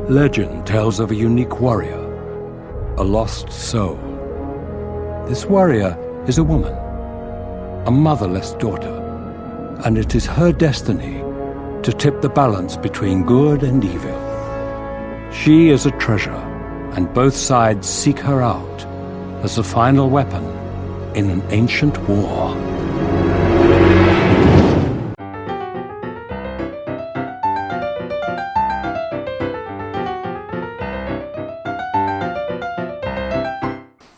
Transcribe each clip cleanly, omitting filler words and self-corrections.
Legend tells of a unique warrior, a lost soul. This warrior is a woman, a motherless daughter, and it is her destiny to tip the balance between good and evil. She is a treasure, and both sides seek her out as the final weapon in an ancient war.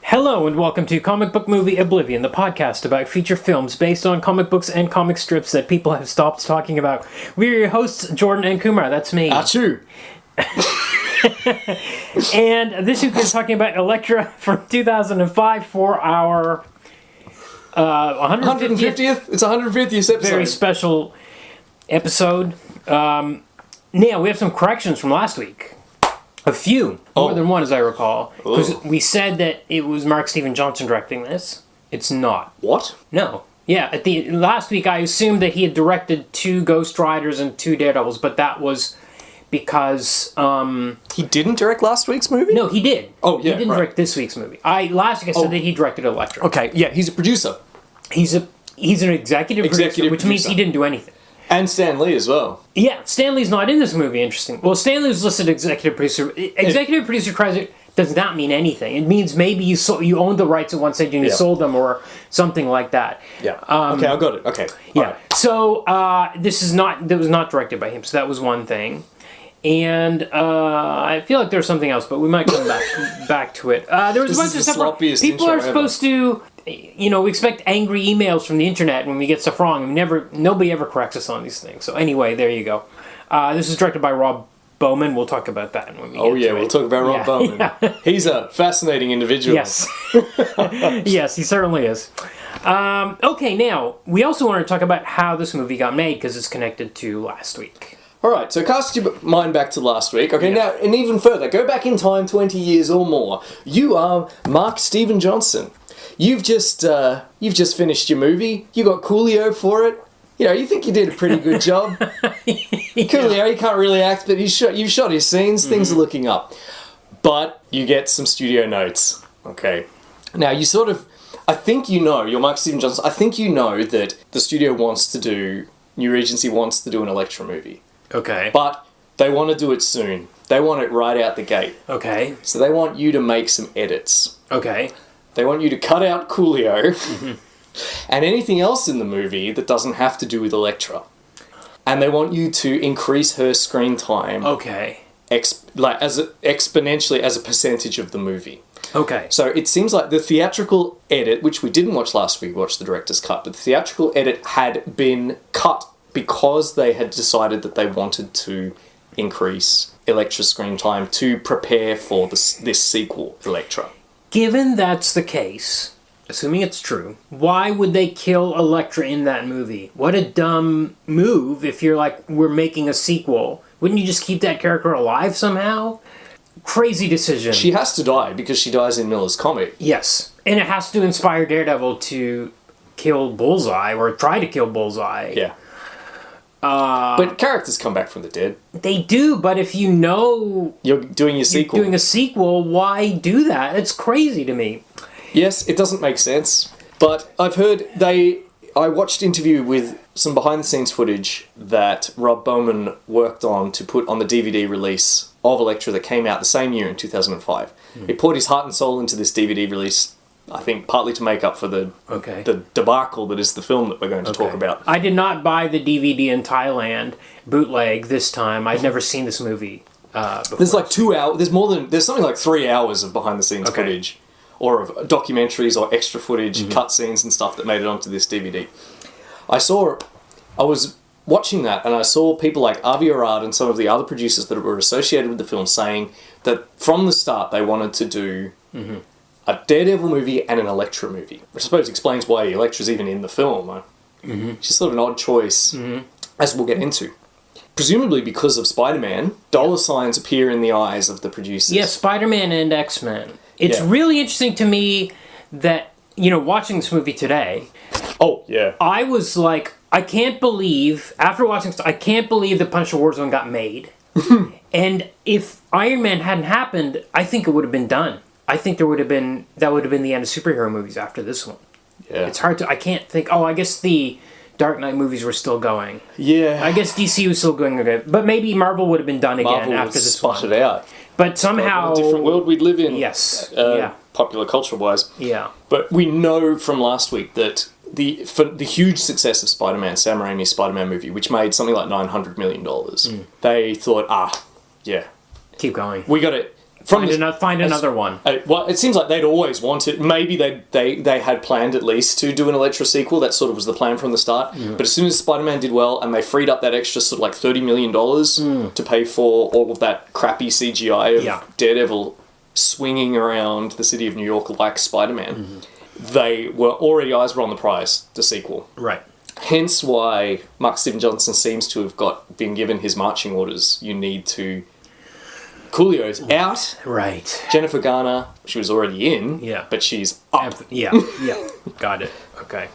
Hello and welcome to Comic Book Movie Oblivion, the podcast about feature films based on comic books and comic strips that people have stopped talking about. We're your hosts, Jordan and Kumar. That's me. Achoo! And this week we're talking about Elektra from 2005 for our 150th. It's 150th episode. Very special episode. Now, we have some corrections from last week. A few. More than one, as I recall. Because we said that it was Mark Steven Johnson directing this. It's not. What? No. Yeah, last week I assumed that he had directed 2 Ghost Riders and 2 Daredevils, but that was because... He didn't direct last week's movie? No, he did. Oh, yeah, He didn't direct this week's movie. Last week I said that he directed Elektra. Okay, yeah, he's a producer. He's an executive producer, which means he didn't do anything. And Stan Lee as well. Yeah, Stan Lee's not in this movie, interesting. Well, Stan Lee was listed executive producer. Executive producer credit does not mean anything. It means maybe you owned the rights at one stage and you sold them or something like that. Yeah. Okay, I got it. Okay. Yeah. Right. So, that was not directed by him, so that was one thing. And I feel like there's something else, but we might come back to it. There was a bunch of stuff. People are supposed to... we expect angry emails from the internet when we get stuff wrong. Nobody ever corrects us on these things. So anyway, there you go. This is directed by Rob Bowman. We'll talk about that when we get to it. We'll talk about Rob Bowman. Yeah. He's a fascinating individual. Yes. Yes, he certainly is. Okay, now, we also want to talk about how this movie got made, because it's connected to last week. Alright, so cast your mind back to last week. Okay, now, and even further, go back in time 20 years or more. You are Mark Steven Johnson. You've just finished your movie. You got Coolio for it. You think you did a pretty good job. Coolio, he can't really act, but you've shot his scenes. Mm-hmm. Things are looking up. But you get some studio notes. Okay. Now, I think you're Mark Steven Johnson. I think you know that the studio New Regency wants to do an Elektra movie. Okay. But they want to do it soon. They want it right out the gate. Okay. So they want you to make some edits. Okay. They want you to cut out Coolio and anything else in the movie that doesn't have to do with Elektra. And they want you to increase her screen time. Okay. Exponentially as a percentage of the movie. Okay. So it seems like the theatrical edit, which we didn't watch last week, we watched the director's cut, but the theatrical edit had been cut because they had decided that they wanted to increase Elektra's screen time to prepare for this sequel, Elektra. Given that's the case, assuming it's true, why would they kill Elektra in that movie? What a dumb move if you're like, we're making a sequel. Wouldn't you just keep that character alive somehow? Crazy decision. She has to die because she dies in Miller's comic. Yes. And it has to inspire Daredevil to kill Bullseye, or try to kill Bullseye. Yeah. But characters come back from the dead. They do, but if you know... You're doing a sequel, why do that? It's crazy to me. Yes, it doesn't make sense. But I've heard I watched an interview with some behind-the-scenes footage that Rob Bowman worked on to put on the DVD release of Elektra that came out the same year in 2005. He poured his heart and soul into this DVD release, I think partly to make up for the debacle that is the film that we're going to talk about. I did not buy the DVD in Thailand, bootleg, this time. I'd never seen this movie before. There's like 2 hours, there's something like 3 hours of behind-the-scenes footage, or of documentaries or extra footage, cutscenes and stuff that made it onto this DVD. I was watching that and I saw people like Avi Arad and some of the other producers that were associated with the film saying that from the start they wanted to do a Daredevil movie and an Elektra movie, which I suppose explains why Elektra's even in the film. She's sort of an odd choice, as we'll get into. Presumably because of Spider-Man, dollar signs appear in the eyes of the producers. Yeah, Spider-Man and X-Men. It's really interesting to me that, watching this movie today... Oh, yeah. I was like, I can't believe, after watching... I can't believe the Punisher Warzone got made. And if Iron Man hadn't happened, I think it would have been done. I think that would have been the end of superhero movies after this one. Yeah. It's hard to... I can't think... Oh, I guess the Dark Knight movies were still going. Yeah. I guess DC was still going okay. But maybe Marvel would have been done again after this one. Marvel would spot it out. But somehow... What a different world we'd live in. Yes. Popular culture-wise. Yeah. But we know from last week that for the huge success of Spider-Man, Sam Raimi's Spider-Man movie, which made something like $900 million, they thought, keep going. We got it. Find another one. Well, it seems like they'd always wanted. Maybe they had planned at least to do an Elektra sequel. That sort of was the plan from the start. But as soon as Spider-Man did well, and they freed up that extra sort of like $30 million to pay for all of that crappy CGI of Daredevil swinging around the city of New York like Spider-Man, eyes were on the prize. The sequel, right? Hence why Mark Steven Johnson seems to have been given his marching orders. You need to. Coolio's out. Right. Jennifer Garner, she was already in. Yeah. But she's up. Yeah. Got it. Okay.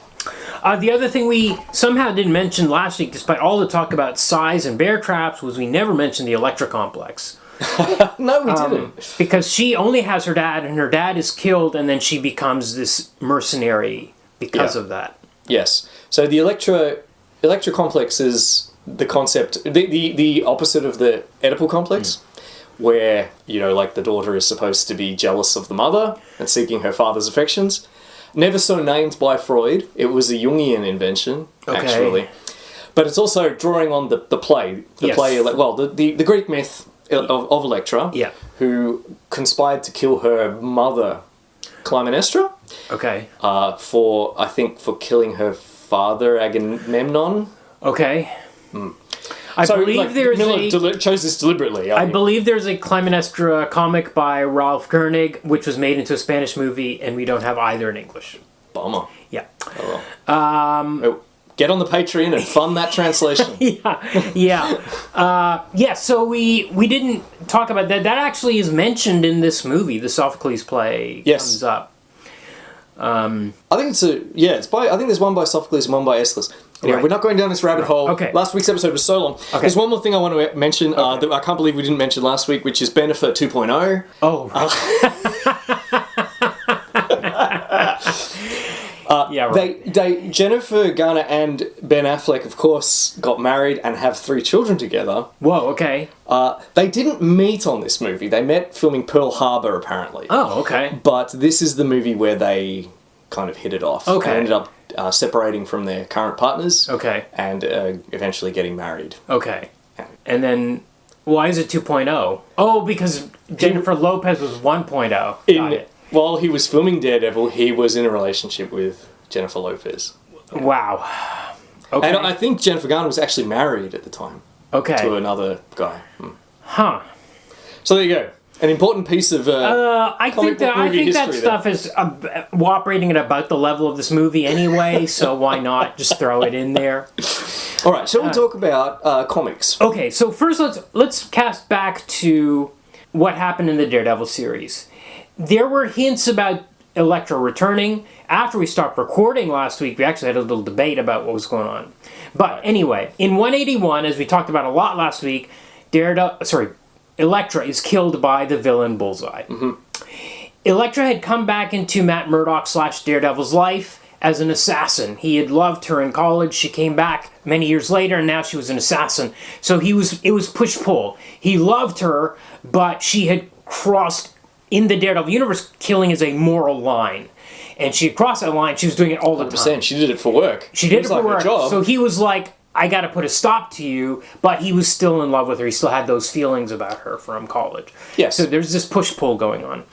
The other thing we somehow didn't mention last week, despite all the talk about size and bear traps, was we never mentioned the Elektra complex. No, we didn't. Because she only has her dad, and her dad is killed, and then she becomes this mercenary because of that. Yes. So the Elektra complex is the concept, the opposite of the Oedipal complex. Where, like the daughter is supposed to be jealous of the mother and seeking her father's affections. Never so named by Freud. It was a Jungian invention, actually. But it's also drawing on the play. The Greek myth of Elektra, who conspired to kill her mother, Clytemnestra. Okay. For killing her father, Agamemnon. Okay. I believe there's Miller chose this deliberately. I believe there's a Clytemnestra comic by Ralph Koenig, which was made into a Spanish movie, and we don't have either in English. Bummer. Yeah. Oh, well. Get on the Patreon and fund that translation. So we didn't talk about that. That actually is mentioned in this movie. The Sophocles play comes up. I think I think there's one by Sophocles and one by Aeschylus. Anyway, we're not going down this rabbit hole. Okay. Last week's episode was so long. Okay. There's one more thing I want to mention that I can't believe we didn't mention last week, which is Benefit 2.0. Oh. Right. Jennifer Garner and Ben Affleck, of course, got married and have 3 children together. Whoa, okay. They didn't meet on this movie. They met filming Pearl Harbor, apparently. Oh, okay. But this is the movie where they kind of hit it off. Okay. They ended up separating from their current partners. Okay. And eventually getting married. Okay. And then, why is it 2.0? Oh, because Jennifer Lopez was 1.0. Got it. While he was filming Daredevil, he was in a relationship with Jennifer Lopez. Wow. Okay. And I think Jennifer Garner was actually married at the time. Okay. To another guy. Huh. So there you go. An important piece of I think that stuff is operating at about the level of this movie anyway, so why not just throw it in there? All right, shall we talk about comics? Okay, so first let's cast back to what happened in the Daredevil series. There were hints about Elektra returning. After we stopped recording last week, we actually had a little debate about what was going on. But anyway, in 181, as we talked about a lot last week, Elektra is killed by the villain Bullseye. Mm-hmm. Elektra had come back into Matt Murdock / Daredevil's life as an assassin. He had loved her in college. She came back many years later, and now she was an assassin. So it was push-pull. He loved her, but she had crossed, in the Daredevil universe, killing is a moral line. And she had crossed that line. She was doing it all the 100%. time. She did it for work. She did it for work. So he was like, I got to put a stop to you, but he was still in love with her. He still had those feelings about her from college. Yes. So there's this push-pull going on.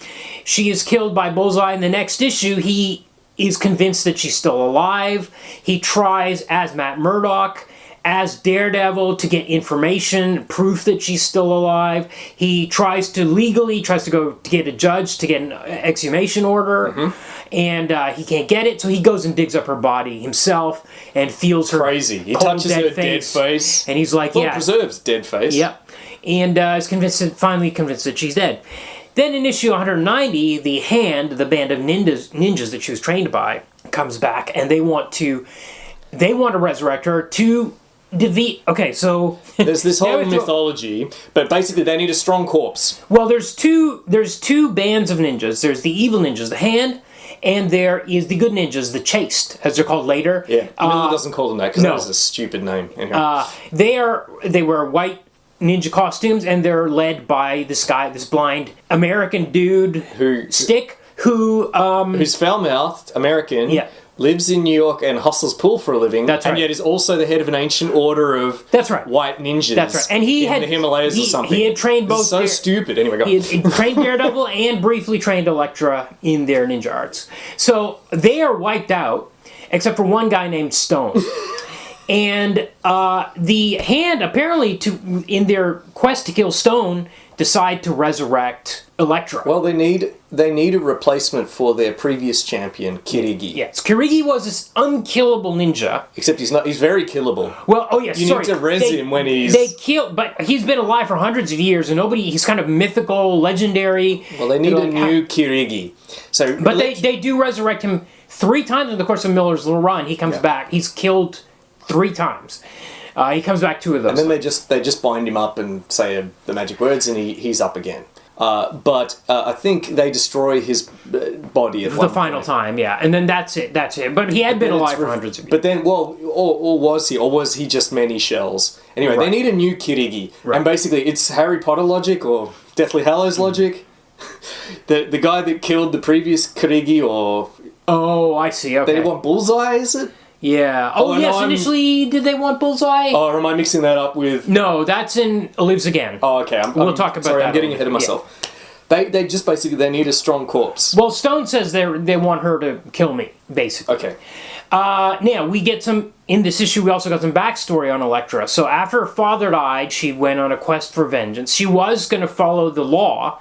She is killed by Bullseye in the next issue. He is convinced that she's still alive. He tries, as Matt Murdock, as Daredevil, to get information, proof that she's still alive. He tries to go to get a judge to get an exhumation order, and he can't get it, so he goes and digs up her body himself and feels her crazy. He touches her dead face, and he's like, preserves dead face. Yep, and is finally convinced that she's dead. Then in issue 190, the Hand, the band of ninjas that she was trained by, comes back, and they want to resurrect her to Okay, so there's this whole mythology, but basically they need a strong corpse. Well, there's two bands of ninjas. There's the evil ninjas, the Hand, and there is the good ninjas, the Chaste, as they're called later. Yeah, Miller doesn't call them that because that was a stupid name. Anyway. They wear white ninja costumes, and they're led by this guy, this blind American dude, Stick, who's foul-mouthed American. Yeah. Lives in New York and hustles pool for a living. That's right. And yet is also the head of an ancient order of white ninjas. That's right. And he had the Himalayas or something. He had trained both. So stupid. Anyway, go. He had trained Daredevil and briefly trained Elektra in their ninja arts. So they are wiped out, except for one guy named Stone. And the Hand, apparently, in their quest to kill Stone, decide to resurrect Elektra. Well, they need a replacement for their previous champion, Kirigi. Yes, Kirigi was this unkillable ninja. Except he's not. He's very killable. Well, oh yes, you need to res him when he's. But he's been alive for hundreds of years, and he's kind of mythical, legendary. Well, they need a new Kirigi. But they do resurrect him 3 times in the course of Miller's little run. He comes back. He's killed 3 times. He comes back 2 of those. And then they just bind him up and say the magic words, and he's up again. But I think they destroy his body at the final time, yeah. And then that's it. But he had been alive for hundreds of years. But then, or was he? Or was he just many shells? Anyway, they need a new Kirigi. Right. And basically, it's Harry Potter logic or Deathly Hallows logic. The guy that killed the previous Kirigi, or... Oh, I see, okay. They want Bullseye, is it? Yeah. Oh, yes, initially, did they want Bullseye? Oh, or am I mixing that up with... No, that's in Lives Again. Oh, okay. We'll talk about sorry, that. I'm getting ahead of myself. Yeah. They just basically, they need a strong corpse. Well, Stone says they want her to kill me, basically. Okay. Now, we get in this issue, we also got some backstory on Elektra. So after her father died, she went on a quest for vengeance. She was going to follow the law.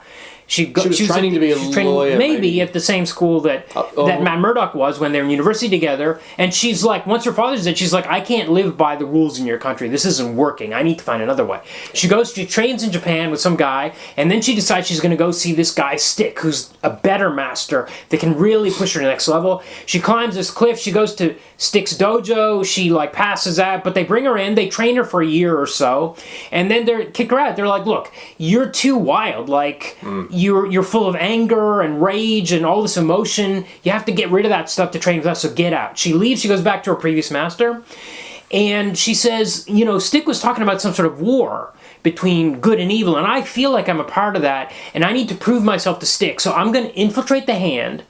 She was training to be a lawyer, maybe at the same school that Matt Murdock was when they were in university together. And she's like, once her father's dead, she's like, I can't live by the rules in your country. This isn't working. I need to find another way. She trains in Japan with some guy, and then she decides she's going to go see this guy Stick, who's a better master that can really push her to the next level. She climbs this cliff. She goes to Stick's dojo. She passes out, but they bring her in. They train her for a year or so, and then they kick her out. They're like, look, you're too wild. You're full of anger and rage and all this emotion. You have to get rid of that stuff to train with us, so get out. She leaves. She goes back to her previous master. And she says, Stick was talking about some sort of war between good and evil, and I feel like I'm a part of that, and I need to prove myself to Stick. So I'm going to infiltrate the Hand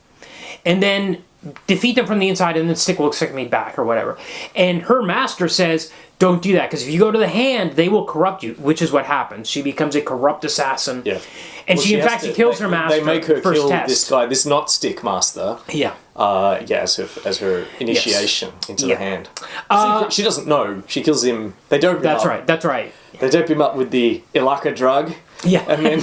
and then defeat them from the inside, and then Stick will accept me back or whatever. And her master says, don't do that, because if you go to the Hand, they will corrupt you, which is what happens. She becomes a corrupt assassin. Yeah. And she kills her master. They make her kill test. this guy, this not Stick master. Yeah. As her initiation into the Hand. She doesn't know. She kills him. They dope him up. That's right. They dope him up with the Ilaka drug. Yeah. And then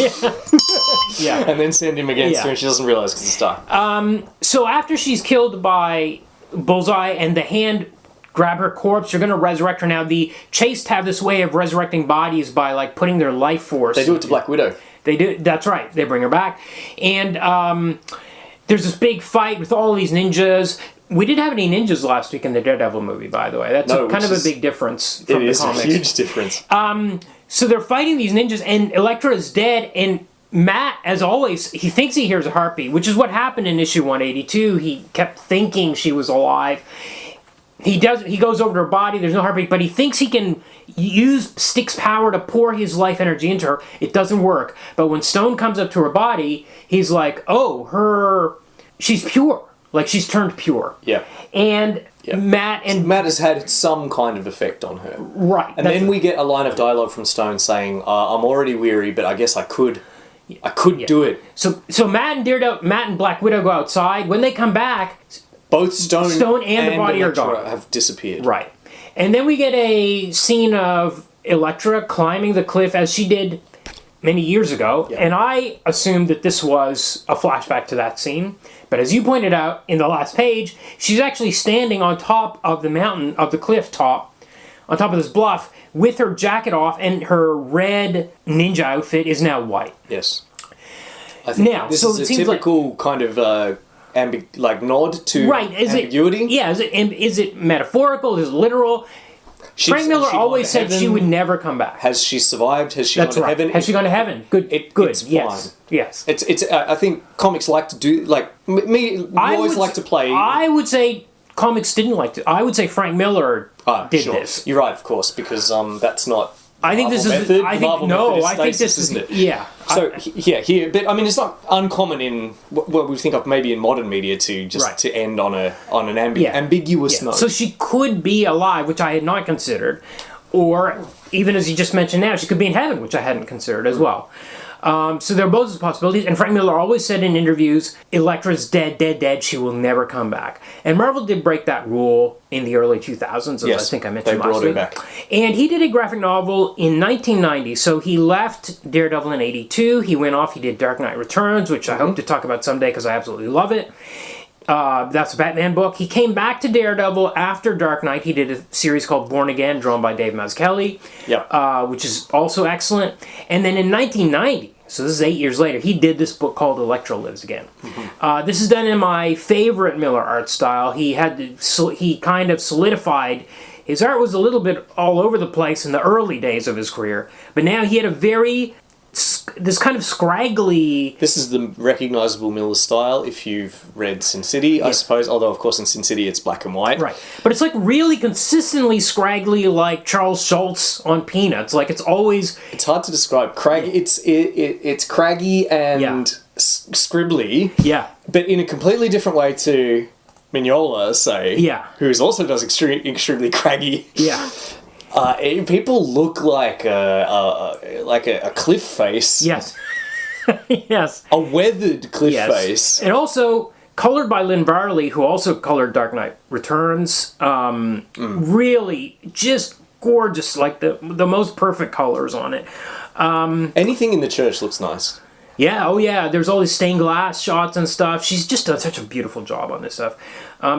and then send him against her, and she doesn't realize because it's dark. So after she's killed by Bullseye and the Hand grab her corpse, you're going to resurrect her. Now, the Chaste have this way of resurrecting bodies by putting their life force. They do it to Black Widow. They do. That's right. They bring her back. And there's this big fight with all these ninjas. We didn't have any ninjas last week in the Daredevil movie, by the way. That's kind of a big difference from the comics. It is a huge difference. So they're fighting these ninjas, and Elektra is dead, and Matt, as always, he thinks he hears a heartbeat, which is what happened in issue 182. He kept thinking she was alive. He goes over to her body, there's no heartbeat, but he thinks he can use Stick's power to pour his life energy into her. It doesn't work. But when Stone comes up to her body, he's like, she's pure. She's turned pure. Yeah. And Matt has had some kind of effect on her. Right. And then we get a line of dialogue from Stone saying, I'm already weary, but I guess I could do it. So Matt and Black Widow go outside. When they come back, both Stone and the body are gone. Have disappeared. Right. And then we get a scene of Elektra climbing the cliff as she did many years ago. Yeah. And I assumed that this was a flashback to that scene. But as you pointed out in the last page, she's actually standing on top of the mountain, of the cliff top, on top of this bluff, with her jacket off, and her red ninja outfit is now white. Yes. I think this is a typical kind of nod to ambiguity. Is it metaphorical? Is it literal? Frank Miller always said she would never come back. Has she survived? Has she gone to heaven? Has she gone to heaven? Good. It's yes. fine. Yes. It's. I think comics like to do me. Always like to play. I would say comics didn't like to. I would say Frank Miller did this. You're right, of course, because that's not. I think this is. I think this is. Yeah. So here, but I mean, it's not uncommon in what we think of maybe in modern media to just to end on an ambiguous note. So she could be alive, which I had not considered, or even as you just mentioned now, she could be in heaven, which I hadn't considered as well. So there are both possibilities, and Frank Miller always said in interviews, Elektra's dead, dead, dead, she will never come back. And Marvel did break that rule in the early 2000s, as I think I mentioned last week. They brought it back. And he did a graphic novel in 1990, so he left Daredevil in 82, he went off, he did Dark Knight Returns, which I hope to talk about someday because I absolutely love it. That's a Batman book. He came back to Daredevil after Dark Knight. He did a series called Born Again, drawn by Dave Mazzucchelli, which is also excellent. And then in 1990, so this is 8 years later, he did this book called Elektra Lives Again. This is done in my favorite Miller art style. He kind of solidified. His art was a little bit all over the place in the early days of his career, but now he had this kind of scraggly... This is the recognisable Miller style if you've read Sin City, I suppose, although of course in Sin City it's black and white. Right. But it's like really consistently scraggly like Charles Schultz on Peanuts. Like it's always... It's hard to describe. It's craggy and scribbly. Yeah. But in a completely different way to Mignola, say. Yeah. Who also does extremely craggy. Yeah. People look like a cliff face. Yes. Yes. A weathered cliff face. And also colored by Lynn Varley, who also colored Dark Knight Returns. Really just gorgeous, like the most perfect colors on it. Anything in the church looks nice. Yeah, oh yeah, there's all these stained glass shots and stuff. She's just done such a beautiful job on this stuff.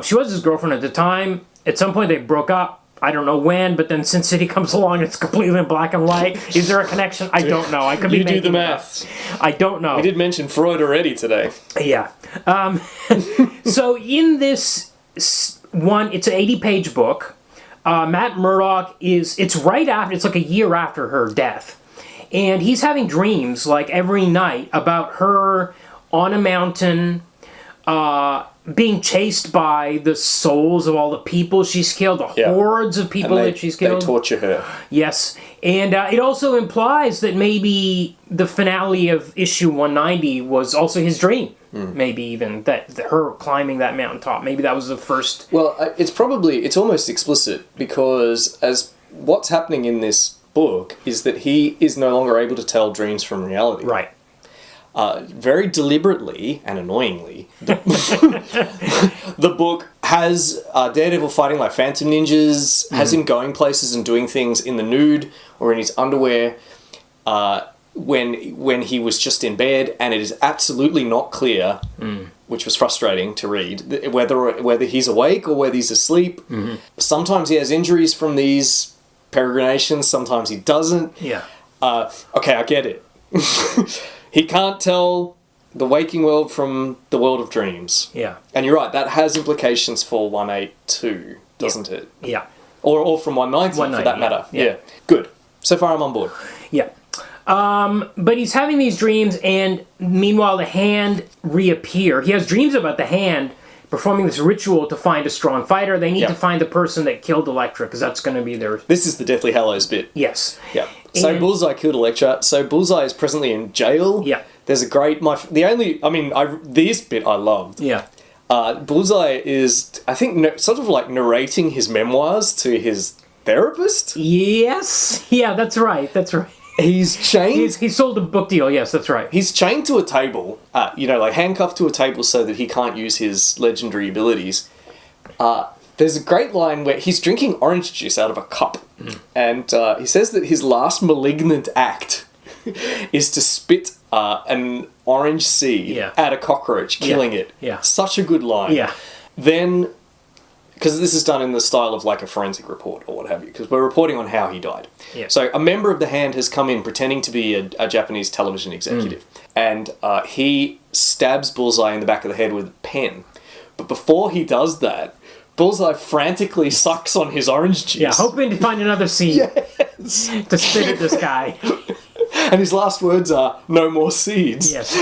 She was his girlfriend at the time. At some point they broke up. I don't know when, but then Sin City comes along and it's completely in black and white. Is there a connection? I don't know. I could be making do the math. I don't know. We did mention Freud already today. Yeah. So in this one, it's an 80-page book. Matt Murdock it's right after, it's like a year after her death. And he's having dreams, like every night, about her on a mountain, being chased by the souls of all the people she's killed, the hordes of people that she's killed. They torture her. Yes. And it also implies that maybe the finale of issue 190 was also his dream. Maybe even that her climbing that mountaintop. Maybe that was the first... Well, it's almost explicit, because as what's happening in this book is that he is no longer able to tell dreams from reality. Right. Very deliberately and annoyingly, the book has Daredevil fighting like phantom ninjas, has him going places and doing things in the nude or in his underwear when he was just in bed, and it is absolutely not clear, which was frustrating to read, whether he's awake or whether he's asleep. Sometimes he has injuries from these peregrinations, sometimes he doesn't. Yeah. Okay, I get it. He can't tell the waking world from the world of dreams. Yeah. And you're right, that has implications for 182, doesn't it? Yeah. Or from 190 for that matter. Yeah. Good. So far I'm on board. Yeah. But he's having these dreams, and meanwhile the Hand reappear. He has dreams about the Hand performing this ritual to find a strong fighter. They need to find the person that killed Elektra, because that's going to be their... This is the Deathly Hallows bit. Yes. Yeah. So Bullseye killed Elektra. So Bullseye is presently in jail. Yeah. There's a great... this bit I loved. Yeah. Bullseye is, I think, sort of like narrating his memoirs to his therapist. Yes. Yeah, that's right. That's right. He's chained... He sold a book deal, yes, that's right. He's chained to a table, handcuffed to a table so that he can't use his legendary abilities. There's a great line where he's drinking orange juice out of a cup, and he says that his last malignant act is to spit an orange seed at a cockroach, killing it. Yeah. Such a good line. Yeah. Then... Because this is done in the style of like a forensic report or what have you, because we're reporting on how he died. Yeah. So a member of the Hand has come in pretending to be a Japanese television executive, and he stabs Bullseye in the back of the head with a pen. But before he does that, Bullseye frantically sucks on his orange juice. Yeah, hoping to find another seed Yes. to spit at this guy. And his last words are, "No more seeds." Yes.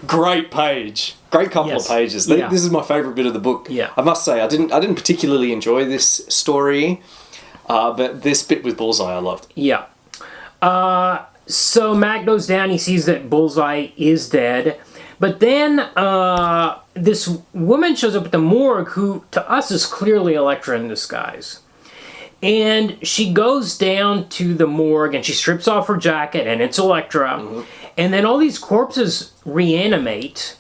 Great page. Great couple of pages. Yeah. This is my favourite bit of the book. Yeah. I must say, I didn't particularly enjoy this story, but this bit with Bullseye I loved. Yeah. So Mac goes down, he sees that Bullseye is dead. But then this woman shows up at the morgue who, to us, is clearly Elektra in disguise. And she goes down to the morgue and she strips off her jacket, and it's Elektra. Mm-hmm. And then all these corpses reanimate.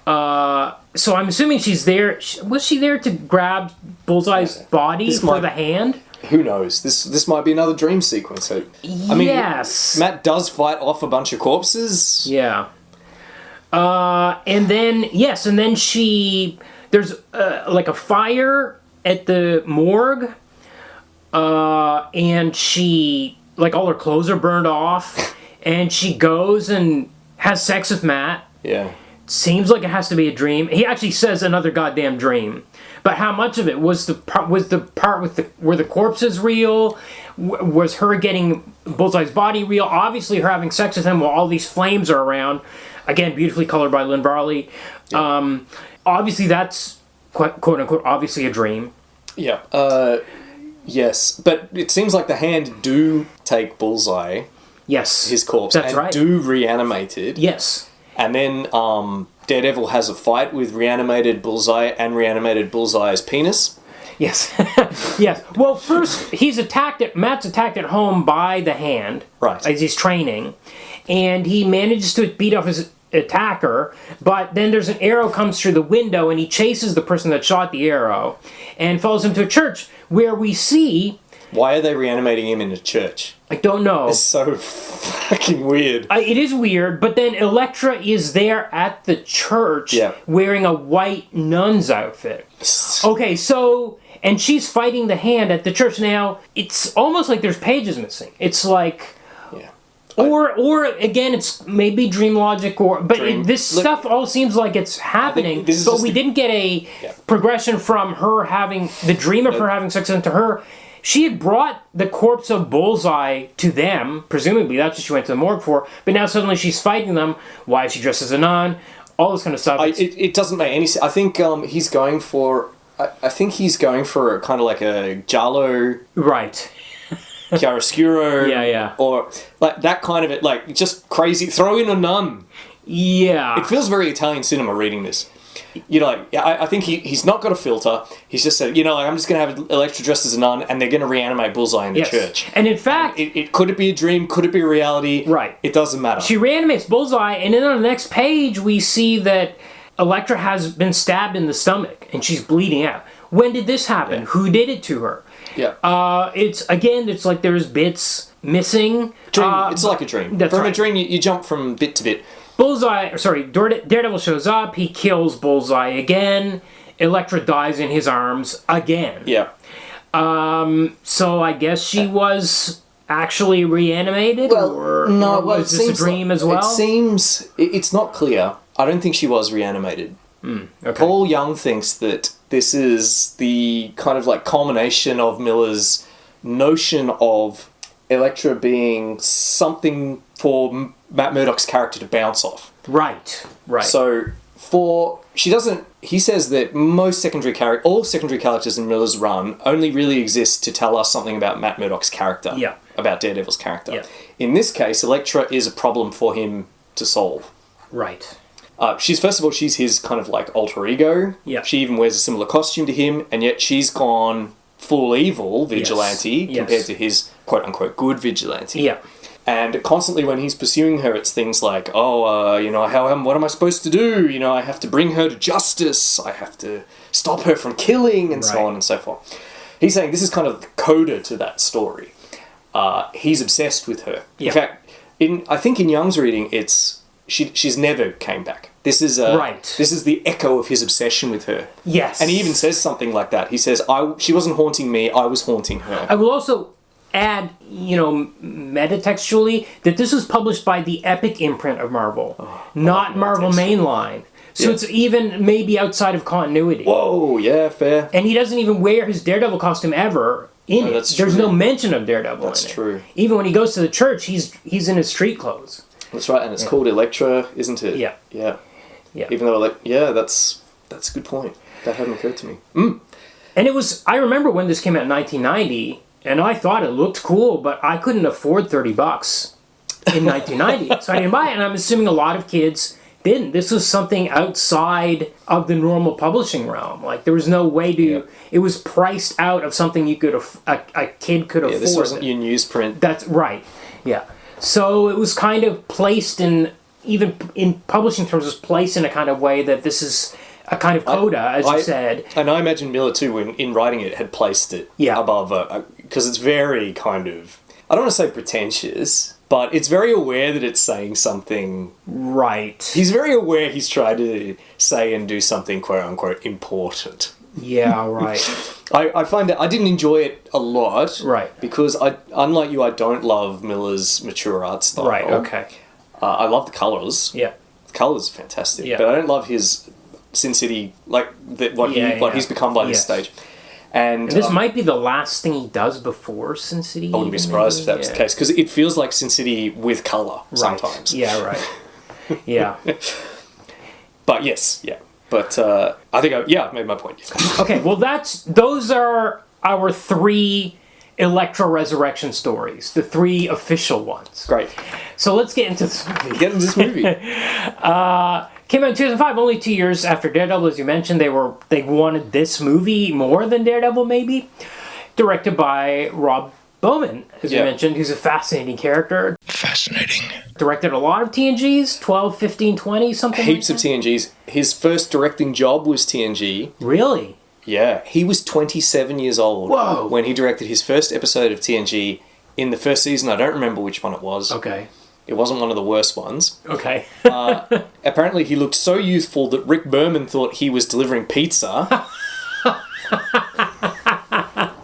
So I'm assuming she's there. Was she there to grab Bullseye's body for the hand? Who knows? This might be another dream sequence. I mean, yes. Matt does fight off a bunch of corpses. Yeah. And then there's like a fire at the morgue, and she, like, all her clothes are burned off, and she goes and has sex with Matt. Yeah. Seems like it has to be a dream. He actually says another goddamn dream. But how much of it was the part with were the corpses real? Was her getting Bullseye's body real? Obviously, her having sex with him while all these flames are around. Again, beautifully colored by Lynn Varley. Yeah. Obviously, that's quote unquote obviously a dream. Yeah. Yes, but it seems like the hand do take Bullseye. Yes, his corpse. That's and right. Do reanimate it. Yes. And then Daredevil has a fight with reanimated Bullseye and reanimated Bullseye's penis. Yes. Yes. Well, first, Matt's attacked at home by the hand. Right. As he's training. And he manages to beat off his attacker, but then there's an arrow comes through the window and he chases the person that shot the arrow and follows him to a church where we see... Why are they reanimating him in a church? I don't know. It's so fucking weird. It is weird, but then Elektra is there at the church wearing a white nun's outfit. Okay, so... And she's fighting the hand at the church. Now, it's almost like there's pages missing. It's like... Or again, it's maybe dream logic, this stuff all seems like it's happening, but we didn't get a progression from her having, the dream of her having sex into her. She had brought the corpse of Bullseye to them, presumably that's what she went to the morgue for, but now suddenly she's fighting them. Why is she dressed as a nun? All this kind of stuff. It doesn't make any sense. I think he's going for a kind of like a Giallo... Right. Chiaroscuro, yeah, or like that kind of it, like just crazy. Throw in a nun. Yeah, it feels very Italian cinema reading this. You know, like I think he's not got a filter. He's just said, like I'm just gonna have Elektra dressed as a nun, and they're gonna reanimate Bullseye in the church. And in fact, could it be a dream? Could it be reality? Right. It doesn't matter. She reanimates Bullseye, and then on the next page we see that Elektra has been stabbed in the stomach, and she's bleeding out. When did this happen? Yeah. Who did it to her? Yeah. It's like there's bits missing. It's like a dream. From a dream, you jump from bit to bit. Daredevil shows up. He kills Bullseye again. Elektra dies in his arms again. Yeah. So I guess she was actually reanimated? Or was this a dream as well? It seems... It's not clear. I don't think she was reanimated. Okay. Paul Young thinks that this is the kind of like culmination of Miller's notion of Elektra being something for Matt Murdock's character to bounce off. Right. So he says that all secondary characters in Miller's run only really exist to tell us something about Matt Murdock's character. Yeah. About Daredevil's character. Yeah. In this case, Elektra is a problem for him to solve. Right. She's his kind of like alter ego. Yeah. She even wears a similar costume to him, and yet she's gone full evil vigilante compared to his quote unquote good vigilante. Yeah. And constantly when he's pursuing her, it's things like, what am I supposed to do? I have to bring her to justice. I have to stop her from killing, and so on and so forth. He's saying this is kind of the coda to that story. He's obsessed with her. Yeah. In fact, I think in Young's reading, it's she's never came back. This is This is the echo of his obsession with her. Yes. And he even says something like that. He says, she wasn't haunting me, I was haunting her. I will also add, metatextually, that this was published by the Epic imprint of Marvel, not Marvel Mainline. So it's even maybe outside of continuity. Whoa, yeah, fair. And he doesn't even wear his Daredevil costume ever in it. There's no mention of Daredevil in it. That's true. Even when he goes to the church, he's in his street clothes. That's right, and it's called Elektra, isn't it? Yeah. Yeah. Yeah. Even though, that's a good point. That hadn't occurred to me. And I remember when this came out in 1990, and I thought it looked cool, but I couldn't afford $30 in 1990, so I didn't buy it, and I'm assuming a lot of kids didn't. This was something outside of the normal publishing realm. Like, there was no way to... Yeah. It was priced out of something you could a kid could afford. This wasn't your newsprint. That's right, yeah. So it was kind of placed in... Even in publishing terms, was placed in a kind of way that this is a kind of coda, as you said. And I imagine Miller, too, when in writing it, had placed it above... Because it's very kind of... I don't want to say pretentious... But it's very aware that it's saying something... Right. He's very aware he's trying to say and do something, quote-unquote, important. Yeah, right. I find that I didn't enjoy it a lot. Right. Because, unlike you, I don't love Miller's mature art style. Right, okay. I love the colours. Yeah. The colours are fantastic. Yeah. But I don't love his Sin City, what he's become by this stage. And this might be the last thing he does before Sin City. I wouldn't be surprised if that was the case, because it feels like Sin City with colour sometimes. Yeah, right. Yeah. But yes, yeah. But I think I made my point. Okay, well those are our 3 Elektra Resurrection stories, the 3 official ones. Great. So let's get into this movie. Get into this movie. Came out in 2005, only 2 years after Daredevil, as you mentioned. They wanted this movie more than Daredevil, maybe. Directed by Rob Bowman, as you mentioned, who's a fascinating character. Fascinating. Directed a lot of TNGs, 12, 15, 20, something Heaps like that. of TNGs. His first directing job was TNG. Really? Yeah. He was 27 years old Whoa. when he directed his first episode of TNG in the first season. I don't remember which one it was. Okay. It wasn't one of the worst ones. Okay. Apparently, he looked so youthful that Rick Berman thought he was delivering pizza.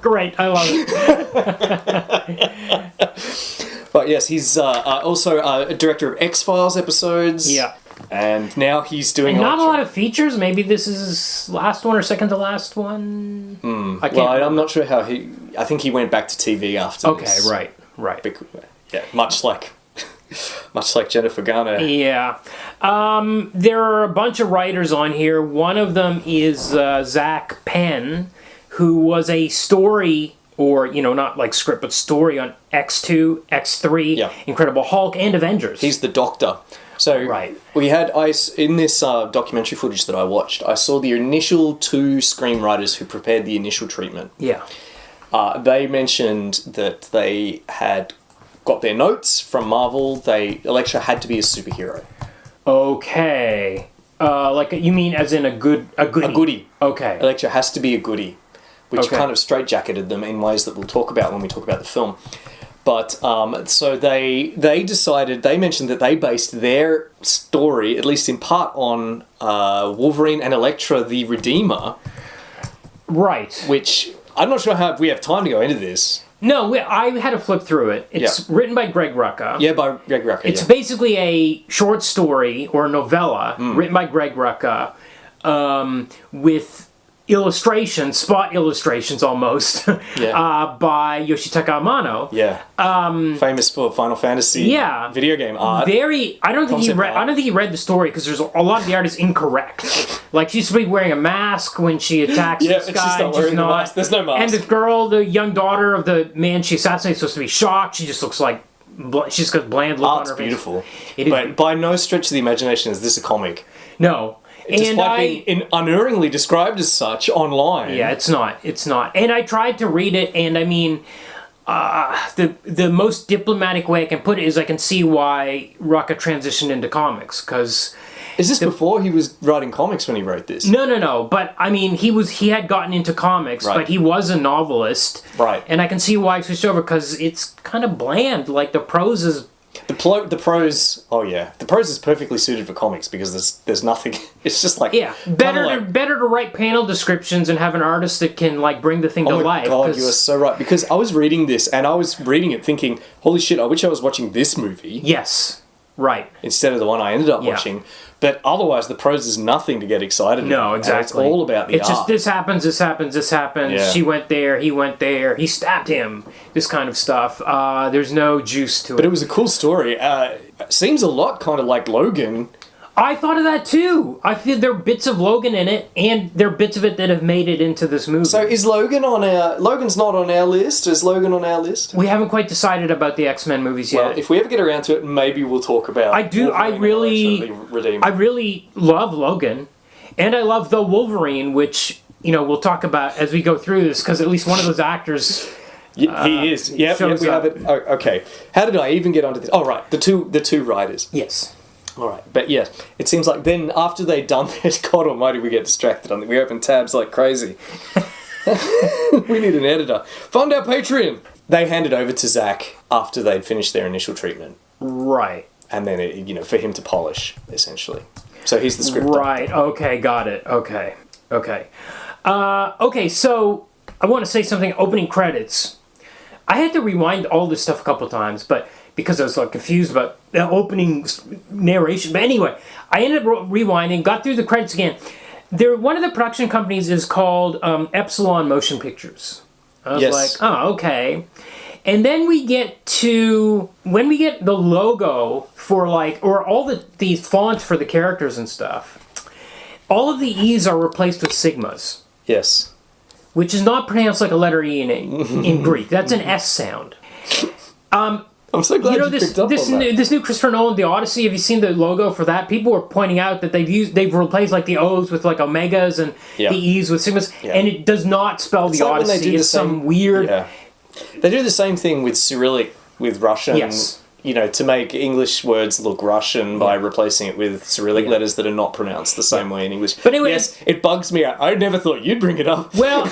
Great, I love it. But yes, he's also a director of X-Files episodes. Yeah. And now he's doing... And not a lot of features. Maybe this is his last one or second to last one. I'm not sure how he... I think he went back to TV after this. Okay, right. Yeah, much like Jennifer Garner. Yeah. There are a bunch of writers on here. One of them is Zach Penn, who was a story, or, not like script, but story on X2, X3, Incredible Hulk, and Avengers. He's the Doctor. So we had in this documentary footage that I watched, I saw the initial 2 screenwriters who prepared the initial treatment. Yeah. They mentioned that they had got their notes from Marvel. Elektra had to be a superhero. Okay. Like, you mean as in a goodie? A goodie. Okay. Elektra has to be a goodie, which kind of straitjacketed them in ways that we'll talk about when we talk about the film. But, so they mentioned that they based their story, at least in part, on Wolverine and Elektra the Redeemer. Right. Which, I'm not sure how we have time to go into this. No, I had to flip through it. It's written by Greg Rucka. Yeah, by Greg Rucka, It's basically a short story, or a novella, written by Greg Rucka, with spot illustrations almost, by Yoshitaka Amano. Yeah. Famous for Final Fantasy video game art. I don't think he read the story, because there's a lot of the art is incorrect. Like, she's supposed to be wearing a mask when she attacks this guy. She's not wearing the mask. There's no mask. And the girl, the young daughter of the man she assassinated, is supposed to be shocked. She just looks like she's got a bland look on her face. Beautiful. But by no stretch of the imagination is this a comic. No. Despite being unerringly described as such online. Yeah, it's not. And I tried to read it, and I mean, the most diplomatic way I can put it is I can see why Rucka transitioned into comics, because... Is this before he was writing comics when he wrote this? No. But, I mean, he had gotten into comics, but he was a novelist. Right. And I can see why he switched over, because it's kind of bland. Like, the prose is... The prose, the prose is perfectly suited for comics, because there's nothing. It's just like better to write panel descriptions and have an artist that can like bring the thing to life. Oh my god, you are so right. Because I was reading this and I was reading it thinking, holy shit, I wish I was watching this movie. Yes. Right. Instead of the one I ended up watching. But otherwise, the prose is nothing to get excited about. No, exactly. It's all about the art. It's just this happens, this happens, this happens. Yeah. She went there, he went there, he stabbed him. This kind of stuff. There's no juice to it. But it was a cool story. Seems a lot kind of like Logan. I thought of that too. I feel there are bits of Logan in it, and there are bits of it that have made it into this movie. So is Logan on our... Logan's not on our list. Is Logan on our list? We haven't quite decided about the X-Men movies yet. Well, if we ever get around to it, maybe we'll talk about... I really love Logan, and I love the Wolverine, which, we'll talk about as we go through this, because at least one of those actors... He is. Yep, we have it. Oh, okay. How did I even get onto this? Oh, right. The two writers. Yes. All right, but yeah, it seems like then after they'd done this, God Almighty, we get distracted on it. We open tabs like crazy. We need an editor. Fund our Patreon. They handed over to Zach after they'd finished their initial treatment, Right. and then for him to polish essentially. So he's the script. Right. Okay. Got it. Okay. Okay. So I want to say something. Opening credits. I had to rewind all this stuff a couple times, but. Because I was confused about the opening narration. But anyway, I ended up rewinding, got through the credits again. One of the production companies is called Epsilon Motion Pictures. I was like, oh, okay. And then when we get the logo for or all these fonts for the characters and stuff, all of the E's are replaced with sigmas. Yes. Which is not pronounced like a letter E in Greek. That's an S sound. I'm so glad you picked up on that. This new Christopher Nolan, The Odyssey, have you seen the logo for that? People were pointing out that they've replaced the O's with omegas and the E's with sigmas, and it does not spell The Odyssey. It's some weird... Yeah. They do the same thing with Cyrillic, with Russian, to make English words look Russian by replacing it with Cyrillic letters that are not pronounced the same way in English. But anyway... Yes, it bugs me out. I never thought you'd bring it up. Well...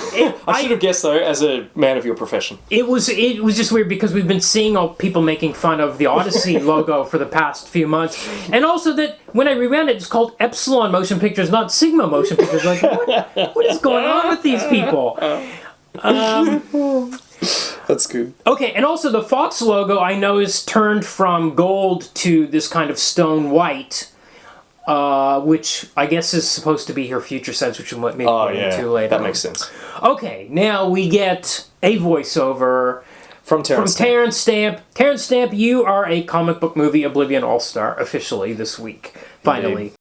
I should have guessed, though, as a man of your profession. It was just weird because we've been seeing all people making fun of the Odyssey logo for the past few months. And also that when I rewound it, it's called Epsilon Motion Pictures, not Sigma Motion Pictures. What is going on with these people? That's good. Okay, and also the Fox logo I know is turned from gold to this kind of stone white, which I guess is supposed to be her future sense, which we'll maybe get into later. That makes sense. Okay, now we get a voiceover from Terence Stamp. Terence Stamp, you are a comic book movie Oblivion All-Star officially this week. Finally. Indeed.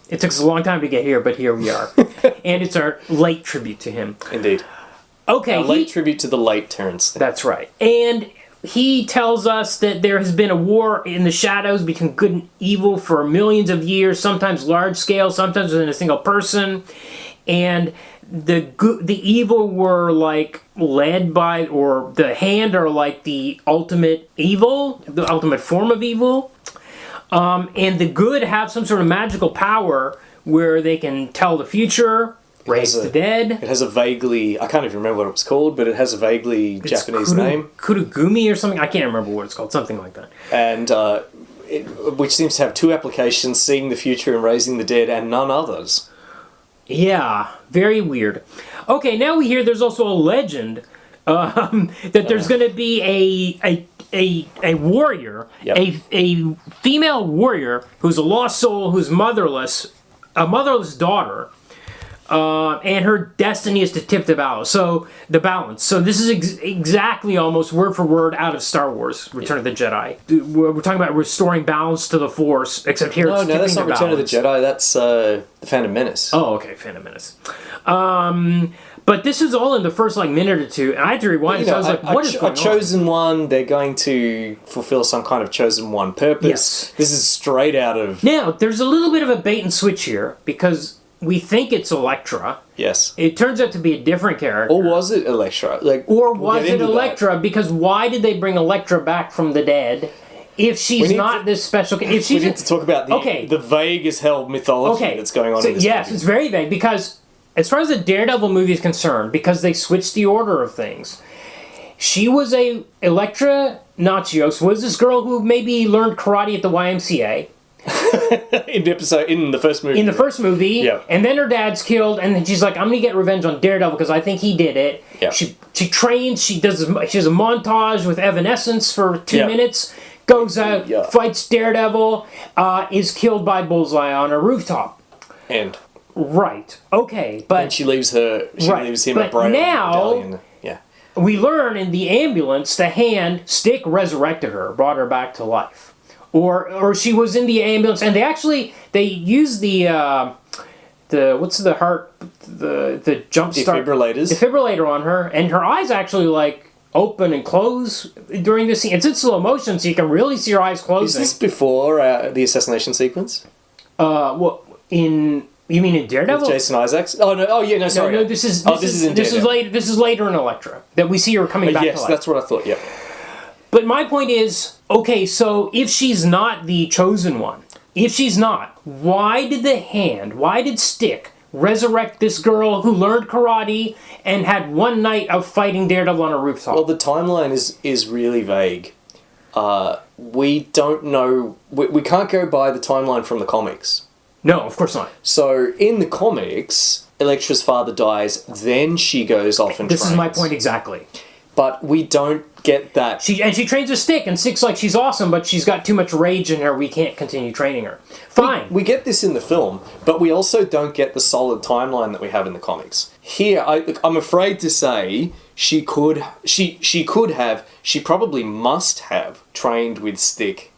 It took us a long time to get here, but here we are. And it's our late tribute to him. Indeed. Okay. A late tribute to the late Terence Stamp. That's right. And he tells us that there has been a war in the shadows between good and evil for millions of years, sometimes large scale, sometimes within a single person. And the evil were led by, or the hand are the ultimate evil, the ultimate form of evil. And the good have some sort of magical power where they can tell the future, raise the dead. It has a vaguely, I can't even remember what it was called, but it has a vaguely Japanese name. Kurugumi or something? I can't remember what it's called, something like that. And which seems to have two applications, seeing the future and raising the dead, and none others. Yeah, very weird. Okay, now we hear there's also a legend that there's going to be a warrior, a female warrior who's a lost soul, who's motherless, a motherless daughter, and her destiny is to tip the balance. So this is exactly almost word for word out of Star Wars: Return of the Jedi. We're talking about restoring balance to the Force, except here it's tipping the balance. No, that's not Return of the Jedi. That's the Phantom Menace. Oh, okay, Phantom Menace. But this is all in the first minute or two, and I had to rewind. So I was like, "What is going on?" A chosen one. They're going to fulfill some kind of chosen one purpose. Yes. This is straight out of. Now, there's a little bit of a bait and switch here because we think it's Elektra. Yes. It turns out to be a different character. Or was it Elektra? Or was it Elektra? Because why did they bring Elektra back from the dead? If she's not this special... If she's we need to talk about the vague as hell mythology that's going on in this movie. It's very vague because... As far as the Daredevil movie is concerned, because they switched the order of things, she was Elektra Nachios was this girl who maybe learned karate at the YMCA, in the first movie. In the first movie, yeah. And then her dad's killed, and then she's like, "I'm gonna get revenge on Daredevil because I think he did it." Yeah. She trains. She has a montage with Evanescence for 2 Yeah. minutes. Goes out, fights Daredevil, is killed by Bullseye on a rooftop. And right, okay, but and she leaves him a brain medallion. Yeah. We learn in the ambulance the hand Stick resurrected her, brought her back to life, or she was in the ambulance, and they used the what's the heart the jump start defibrillator on her, and her eyes actually like open and close during this scene. It's in slow motion, so you can really see her eyes closing. Is this before the assassination sequence? You mean in Daredevil? With Jason Isaacs? Oh no! Oh yeah, no, sorry. No, this is later. This is later in Elektra that we see her coming back to life. Yes, that's what I thought. Yeah. But my point is, okay, so if she's not the chosen one, why did Stick resurrect this girl who learned karate and had one night of fighting Daredevil on a rooftop? Well, the timeline is really vague. We don't know. We can't go by the timeline from the comics. No, of course not. So, in the comics, Elektra's father dies, then she goes off and trains. This is my point exactly. But we don't get that. She trains a Stick, and Stick's like, she's awesome, but she's got too much rage in her, we can't continue training her. Fine. We get this in the film, but we also don't get the solid timeline that we have in the comics. Here, I'm afraid to say, she probably must have trained with Stick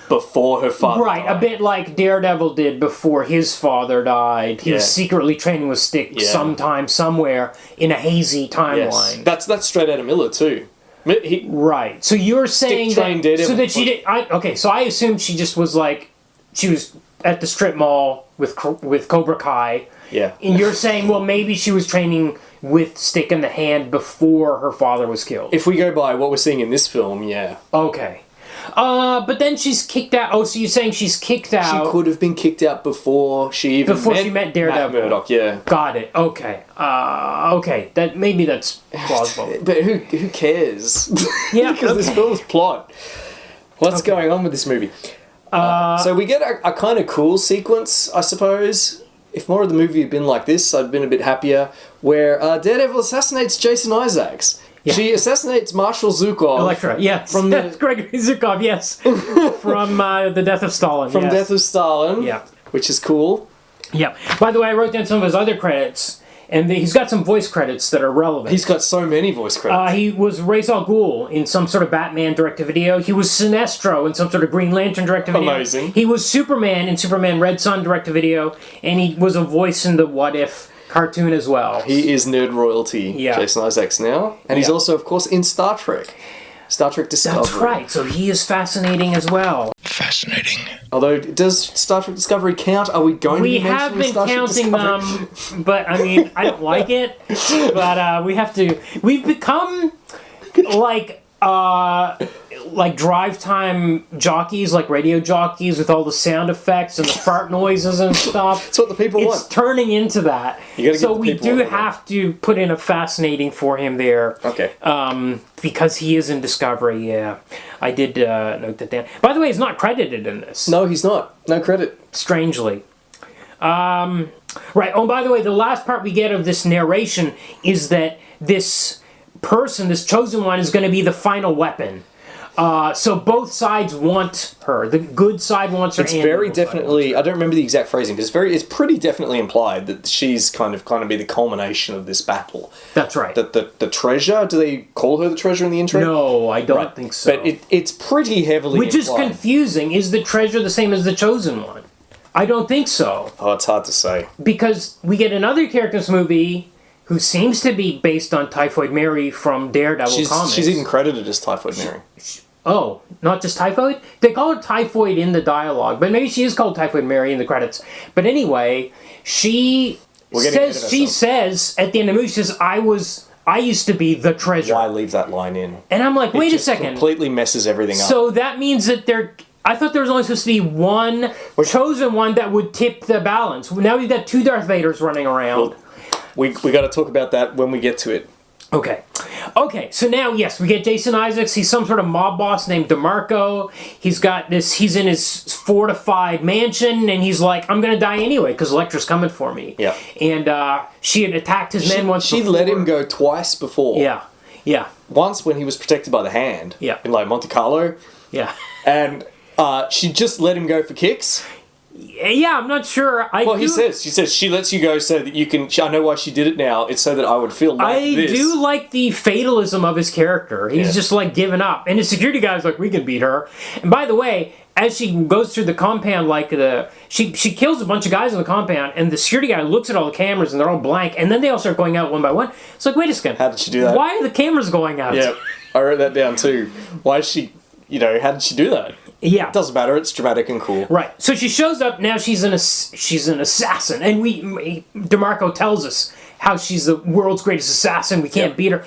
before her father died. A bit like Daredevil did before his father died. He was secretly training with Stick sometime, somewhere, in a hazy timeline. Yes. That's straight out of Miller, too. Right. So you're saying so I assumed she just was like, she was at the strip mall with Cobra Kai. Yeah. And you're saying, well, maybe she was training with Stick in the hand before her father was killed. If we go by what we're seeing in this film, yeah. Okay. But then she's kicked out. Oh, so you're saying she's kicked out? She could have been kicked out before she met Daredevil. Matt Murdock, yeah. Got it. Okay. Okay. That's plausible. But who cares? Yeah. Because this film's plot. What's going on with this movie? So we get a kind of cool sequence, I suppose. If more of the movie had been like this, I'd been a bit happier. Where Daredevil assassinates Jason Isaacs. Yeah. She assassinates Marshal Zukov. Elektra, yes. That's Gregory Zukov, yes. From The Death of Stalin. From Death of Stalin. Yeah. Which is cool. Yeah. By the way, I wrote down some of his other credits, and he's got some voice credits that are relevant. He's got so many voice credits. He was Ra's al Ghul in some sort of Batman direct-to-video. He was Sinestro in some sort of Green Lantern direct-to-video. Amazing. He was Superman in Superman Red Son direct-to-video, and he was a voice in the What If cartoon as well. He is nerd royalty, Jason Isaacs now. And he's also, of course, in Star Trek. Star Trek Discovery. That's right, so he is fascinating as well. Fascinating. Although, does Star Trek Discovery count? Are we going to be mentioning Star Trek Discovery? We have been counting them, but I mean, I don't like it. But we have to... We've become like drive time jockeys, like radio jockeys with all the sound effects and the fart noises and stuff. That's what the people want. It's turning into that. So we do have to put in a fascinating for him there. Okay. Because he is in Discovery, yeah. I did note that down. By the way, he's not credited in this. No, he's not. No credit. Strangely. Right. Oh, by the way, the last part we get of this narration is that this person, this chosen one, is going to be the final weapon. So both sides want her. The good side wants her. It's very definitely. I don't remember the exact phrasing, but it's pretty definitely implied that she's kind of be the culmination of this battle. That's right. The treasure. Do they call her the treasure in the intro? No, I don't think so. But it's pretty heavily. Which is confusing. Is the treasure the same as the chosen one? I don't think so. Oh, it's hard to say. Because we get another character in this movie who seems to be based on Typhoid Mary from Daredevil comics. She's even credited as Typhoid Mary. Oh, not just Typhoid? They call her Typhoid in the dialogue, but maybe she is called Typhoid Mary in the credits. But anyway, she says at the end of the movie, she says, I used to be the treasure. Why leave that line in? And I'm like, wait a second. It completely messes everything up. So that means that I thought there was only supposed to be one chosen one that would tip the balance. Now we've got two Darth Vaders running around. Well, we got to talk about that when we get to it. Okay, so now, yes, we get Jason Isaacs. He's some sort of mob boss named DeMarco. He's in his fortified mansion, and he's like, I'm going to die anyway, because Elektra's coming for me. Yeah. And she had attacked his men once before. She let him go twice before. Yeah. Once when he was protected by the hand. Yeah. In, like, Monte Carlo. Yeah. And she just let him go for kicks. Yeah, I'm not sure. She says she lets you go so that you can. I know why she did it now. It's so that I would feel like this. I do like the fatalism of his character. He's just like giving up, and his security guy's like, "We can beat her." And by the way, as she goes through the compound, like she kills a bunch of guys in the compound, and the security guy looks at all the cameras, and they're all blank, and then they all start going out one by one. It's like, wait a second, how did she do that? Why are the cameras going out? Yeah, I wrote that down too. Why is she? How did she do that? Yeah, it doesn't matter. It's dramatic and cool. Right. So she shows up now. She's an assassin, and DeMarco tells us how she's the world's greatest assassin. We can't beat her.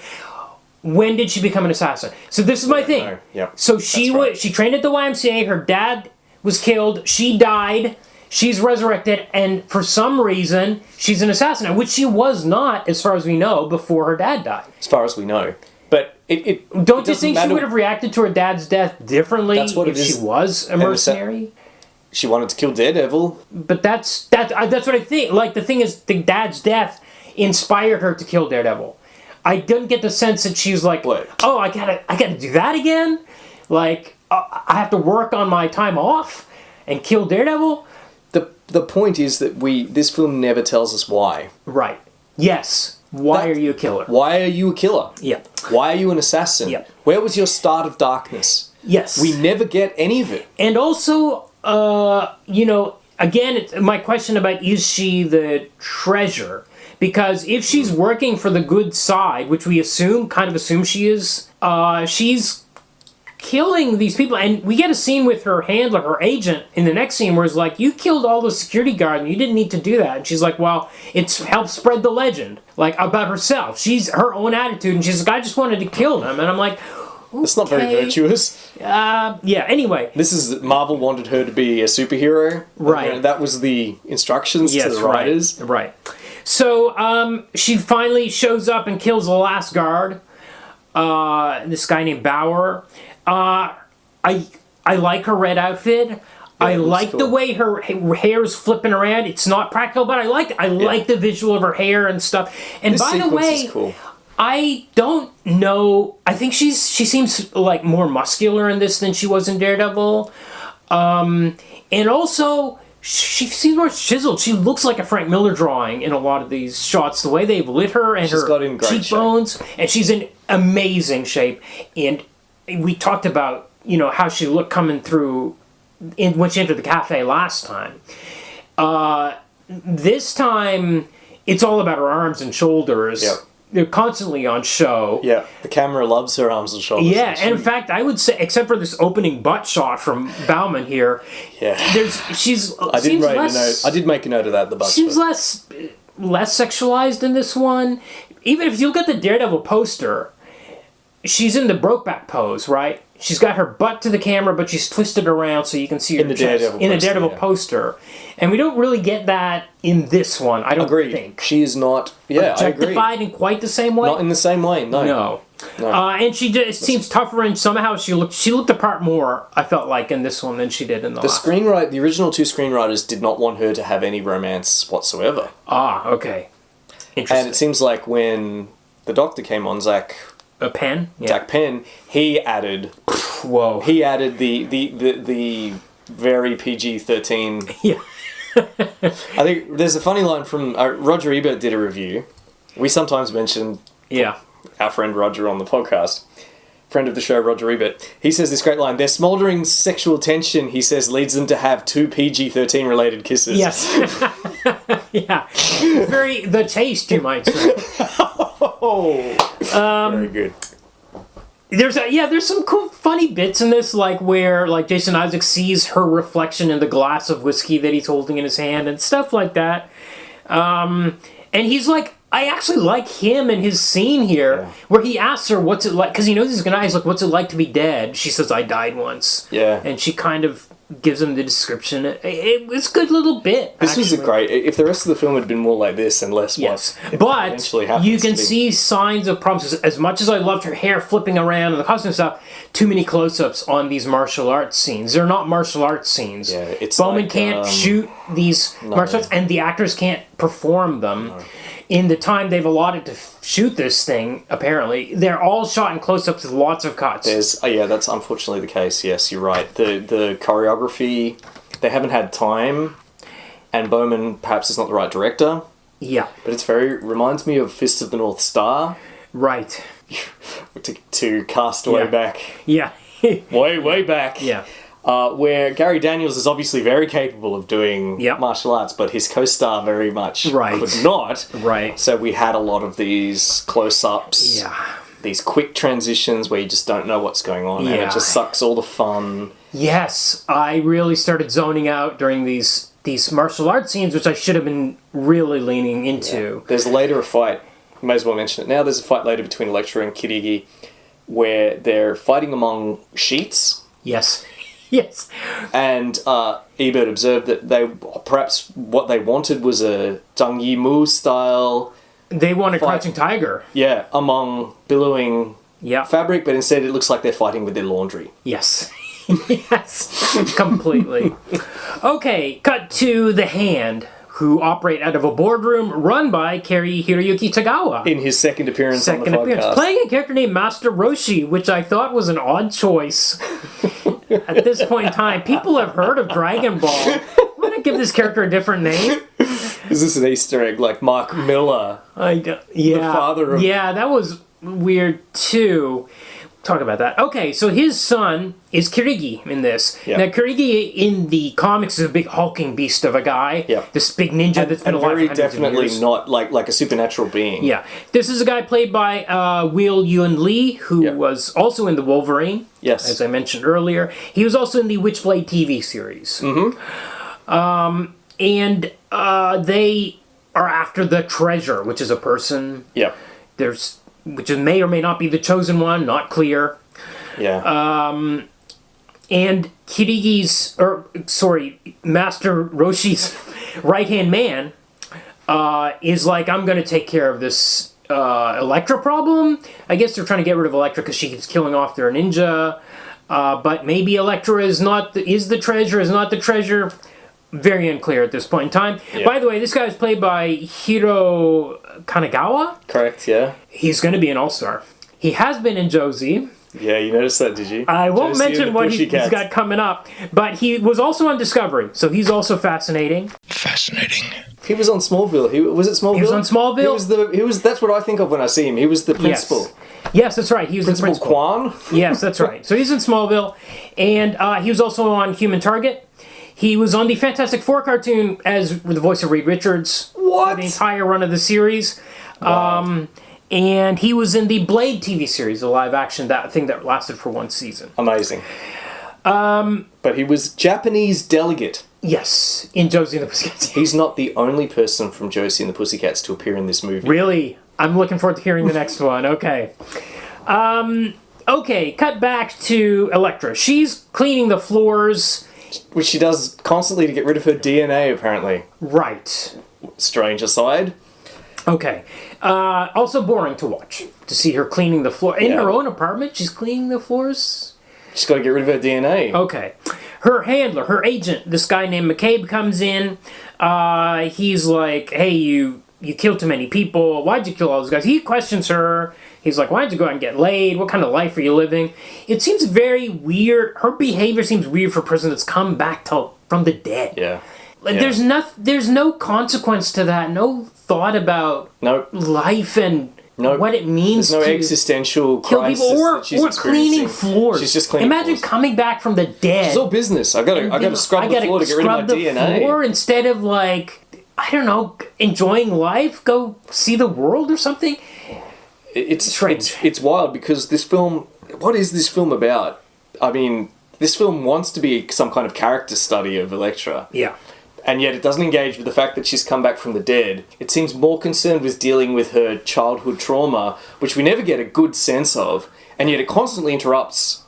When did she become an assassin? So this is my thing. No. Yep. So she trained at the YMCA. Her dad was killed. She died. She's resurrected, and for some reason, she's an assassin, which she was not, as far as we know, before her dad died. As far as we know. But don't you think she would have reacted to her dad's death differently if she was a mercenary? She wanted to kill Daredevil. But that's what I think. Like, the thing is, the dad's death inspired her to kill Daredevil. I didn't get the sense that she was like, "Oh, I gotta do that again." Like, I have to work on my time off and kill Daredevil. The point is that this film never tells us why. Right. Yes. Why are you a killer? Why are you a killer? Yeah. Why are you an assassin? Yeah. Where was your start of darkness? Yes. We never get any of it. And also, again, my question about, is she the treasure? Because if she's working for the good side, which we kind of assume she is, she's killing these people. And we get a scene with her handler, her agent, in the next scene where it's like, you killed all the security guards and you didn't need to do that. And she's like, well, it's helped spread the legend, like, about herself. She's her own attitude, and she's like, I just wanted to kill them. And I'm like, okay. It's not very virtuous. Anyway. This is, Marvel wanted her to be a superhero. Right. That was the instructions to the writers. Right. So, she finally shows up and kills the last guard. This guy named Bauer. I like her red outfit. Yeah, I like the way her hair's flipping around. It's not practical, but I like the visual of her hair and stuff. And by the way, cool. I don't know. I think she seems like more muscular in this than she was in Daredevil. And also, she seems more chiseled. She looks like a Frank Miller drawing in a lot of these shots. The way they've lit her and her cheekbones, and she's in amazing shape. And we talked about, how she looked coming through when she entered the cafe last time. This time, it's all about her arms and shoulders. Yep. They're constantly on show. Yeah, the camera loves her arms and shoulders. Yeah, and in fact, I would say, except for this opening butt shot from Bowman here, I did make a note of that. The butt seems less sexualized in this one. Even if you look at the Daredevil poster, she's in the Brokeback pose, right? She's got her butt to the camera, but she's twisted around so you can see her chest. In the Daredevil poster. And we don't really get that in this one, I don't think. She is not, I agree. Objectified in quite the same way. Not in the same way, no. And she just seems tougher, and somehow she looked the part more, I felt like, in this one than she did in the last. The original two screenwriters did not want her to have any romance whatsoever. Ah, okay. Interesting. And it seems like when the Doctor came on, Zach Penn, he added the very PG-13. Yeah. I think there's a funny line from Roger Ebert did a review. We sometimes mention our friend Roger on the podcast. Friend of the show, Roger Ebert. He says this great line, their smouldering sexual tension, he says, leads them to have 2 PG-13 related kisses. Yes. Yeah. Very the taste, you might say. Very good. There's some cool, funny bits in this, like where Jason Isaacs sees her reflection in the glass of whiskey that he's holding in his hand and stuff like that. And he's like, I actually like him in his scene here, where he asks her what's it like, because he knows he's gonna die. He's like, what's it like to be dead? She says, I died once. Yeah. And she kind of gives him the description. It was a good little bit. This was a great... If the rest of the film had been more like this and less but you can see signs of problems. As much as I loved her hair flipping around and the costume stuff, too many close-ups on these martial arts scenes. They're not martial arts scenes. Yeah, it's Bowman can't shoot these martial arts, and the actors can't perform them. No. In the time they've allotted to shoot this thing, apparently, they're all shot in close-ups with lots of cuts. That's unfortunately the case. Yes, you're right. The choreography, they haven't had time, and Bowman perhaps is not the right director. Yeah, but it's reminds me of Fist of the North Star. Right. to cast way back. Yeah. way back. Yeah. Where Gary Daniels is obviously very capable of doing martial arts, but his co-star very much could not. Right. So we had a lot of these close-ups, these quick transitions where you just don't know what's going on, and it just sucks all the fun. Yes, I really started zoning out during these martial arts scenes, which I should have been really leaning into. Yeah. There's later a fight, may as well mention it now, there's a fight later between Elektra and Kirigi where they're fighting among sheets. Yes. Yes. And Ebert observed that perhaps what they wanted was a Zhang Yimou style. They wanted Crouching Tiger. Yeah, among billowing fabric, but instead it looks like they're fighting with their laundry. Yes. Yes. Completely. Okay, cut to the Hand, who operate out of a boardroom run by Cary-Hiroyuki Tagawa. In his second appearance on the podcast. Playing a character named Master Roshi, which I thought was an odd choice. At this point in time, people have heard of Dragon Ball. I'm going to give this character a different name. Is this an Easter egg like Mark Miller? The father of... Yeah, that was weird too. Talk about that. Okay, so his son is Kirigi in this. Yep. Now, Kirigi in the comics is a big hulking beast of a guy. Yep. This big ninja that's been alive for hundreds of years. Very definitely not like a supernatural being. Yeah. This is a guy played by Will Yun Lee, who was also in the Wolverine. Yes. As I mentioned earlier. He was also in the Witchblade TV series. Mm-hmm. And they are after the treasure, which is a person. Yeah. Which may or may not be the chosen one, not clear. Yeah. And Master Roshi's right-hand man is like, I'm going to take care of this Elektra problem. I guess they're trying to get rid of Elektra because she keeps killing off their ninja. But maybe Elektra is not the treasure. Very unclear at this point in time. Yeah. By the way, this guy is played by Hiro Kanagawa. Correct, yeah. He's going to be an all-star. He has been in Josie. Yeah, you noticed that, did you? I won't mention what he's got coming up, but he was also on Discovery, so he's also fascinating. Fascinating. He was on Smallville. Was it Smallville? He was on Smallville. That's what I think of when I see him. He was the principal. Yes, that's right. He was Principal the principal. Kwan? Yes, that's right. So he's in Smallville, and he was also on Human Target. He was on the Fantastic Four cartoon as the voice of Reed Richards for the entire run of the series. Wow. And he was in the Blade TV series, a live-action thing that lasted for one season. Amazing. But he was Japanese delegate. Yes, in Josie and the Pussycats. He's not the only person from Josie and the Pussycats to appear in this movie. Really? I'm looking forward to hearing the next one. Okay. Okay, cut back to Elektra. She's cleaning the floors... Which she does constantly to get rid of her DNA, apparently. Right. Strange aside. Okay. Also boring to watch. To see her cleaning the floor. In her own apartment, she's cleaning the floors. She's got to get rid of her DNA. Okay. Her handler, her agent, this guy named McCabe comes in. He's like, hey, you killed too many people. Why'd you kill all those guys? He questions her. He's like, why did you go out and get laid? What kind of life are you living? It seems very weird. Her behavior seems weird for a person that's come back from the dead. Yeah. Like, there's no consequence to that. No thought about life and what it means to kill existential crisis people or cleaning floors. She's just cleaning Imagine floors. coming back from the dead. It's all business. I got to scrub the floor to get rid of my DNA. Floor instead of enjoying life, go see the world or something. It's strange. It's wild because this film... What is this film about? I mean, this film wants to be some kind of character study of Elektra. Yeah. And yet it doesn't engage with the fact that she's come back from the dead. It seems more concerned with dealing with her childhood trauma, which we never get a good sense of, and yet it constantly interrupts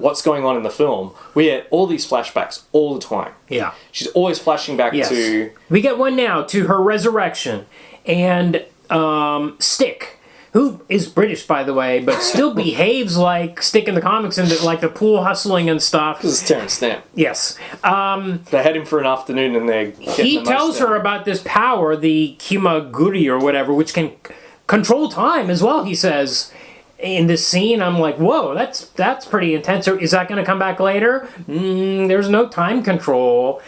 what's going on in the film, we get all these flashbacks all the time. Yeah. She's always flashing back to... We get one now to her resurrection. And Stick, who is British, by the way, but still behaves like Stick in the comics and like the pool hustling and stuff. Because it's Terence Stamp. Yes. They had him for an afternoon and they're he tells her about this power, the Kimaguri or whatever, which can control time as well, he says. In this scene, I'm like, whoa, that's pretty intense. So is that going to come back later? There's no time control.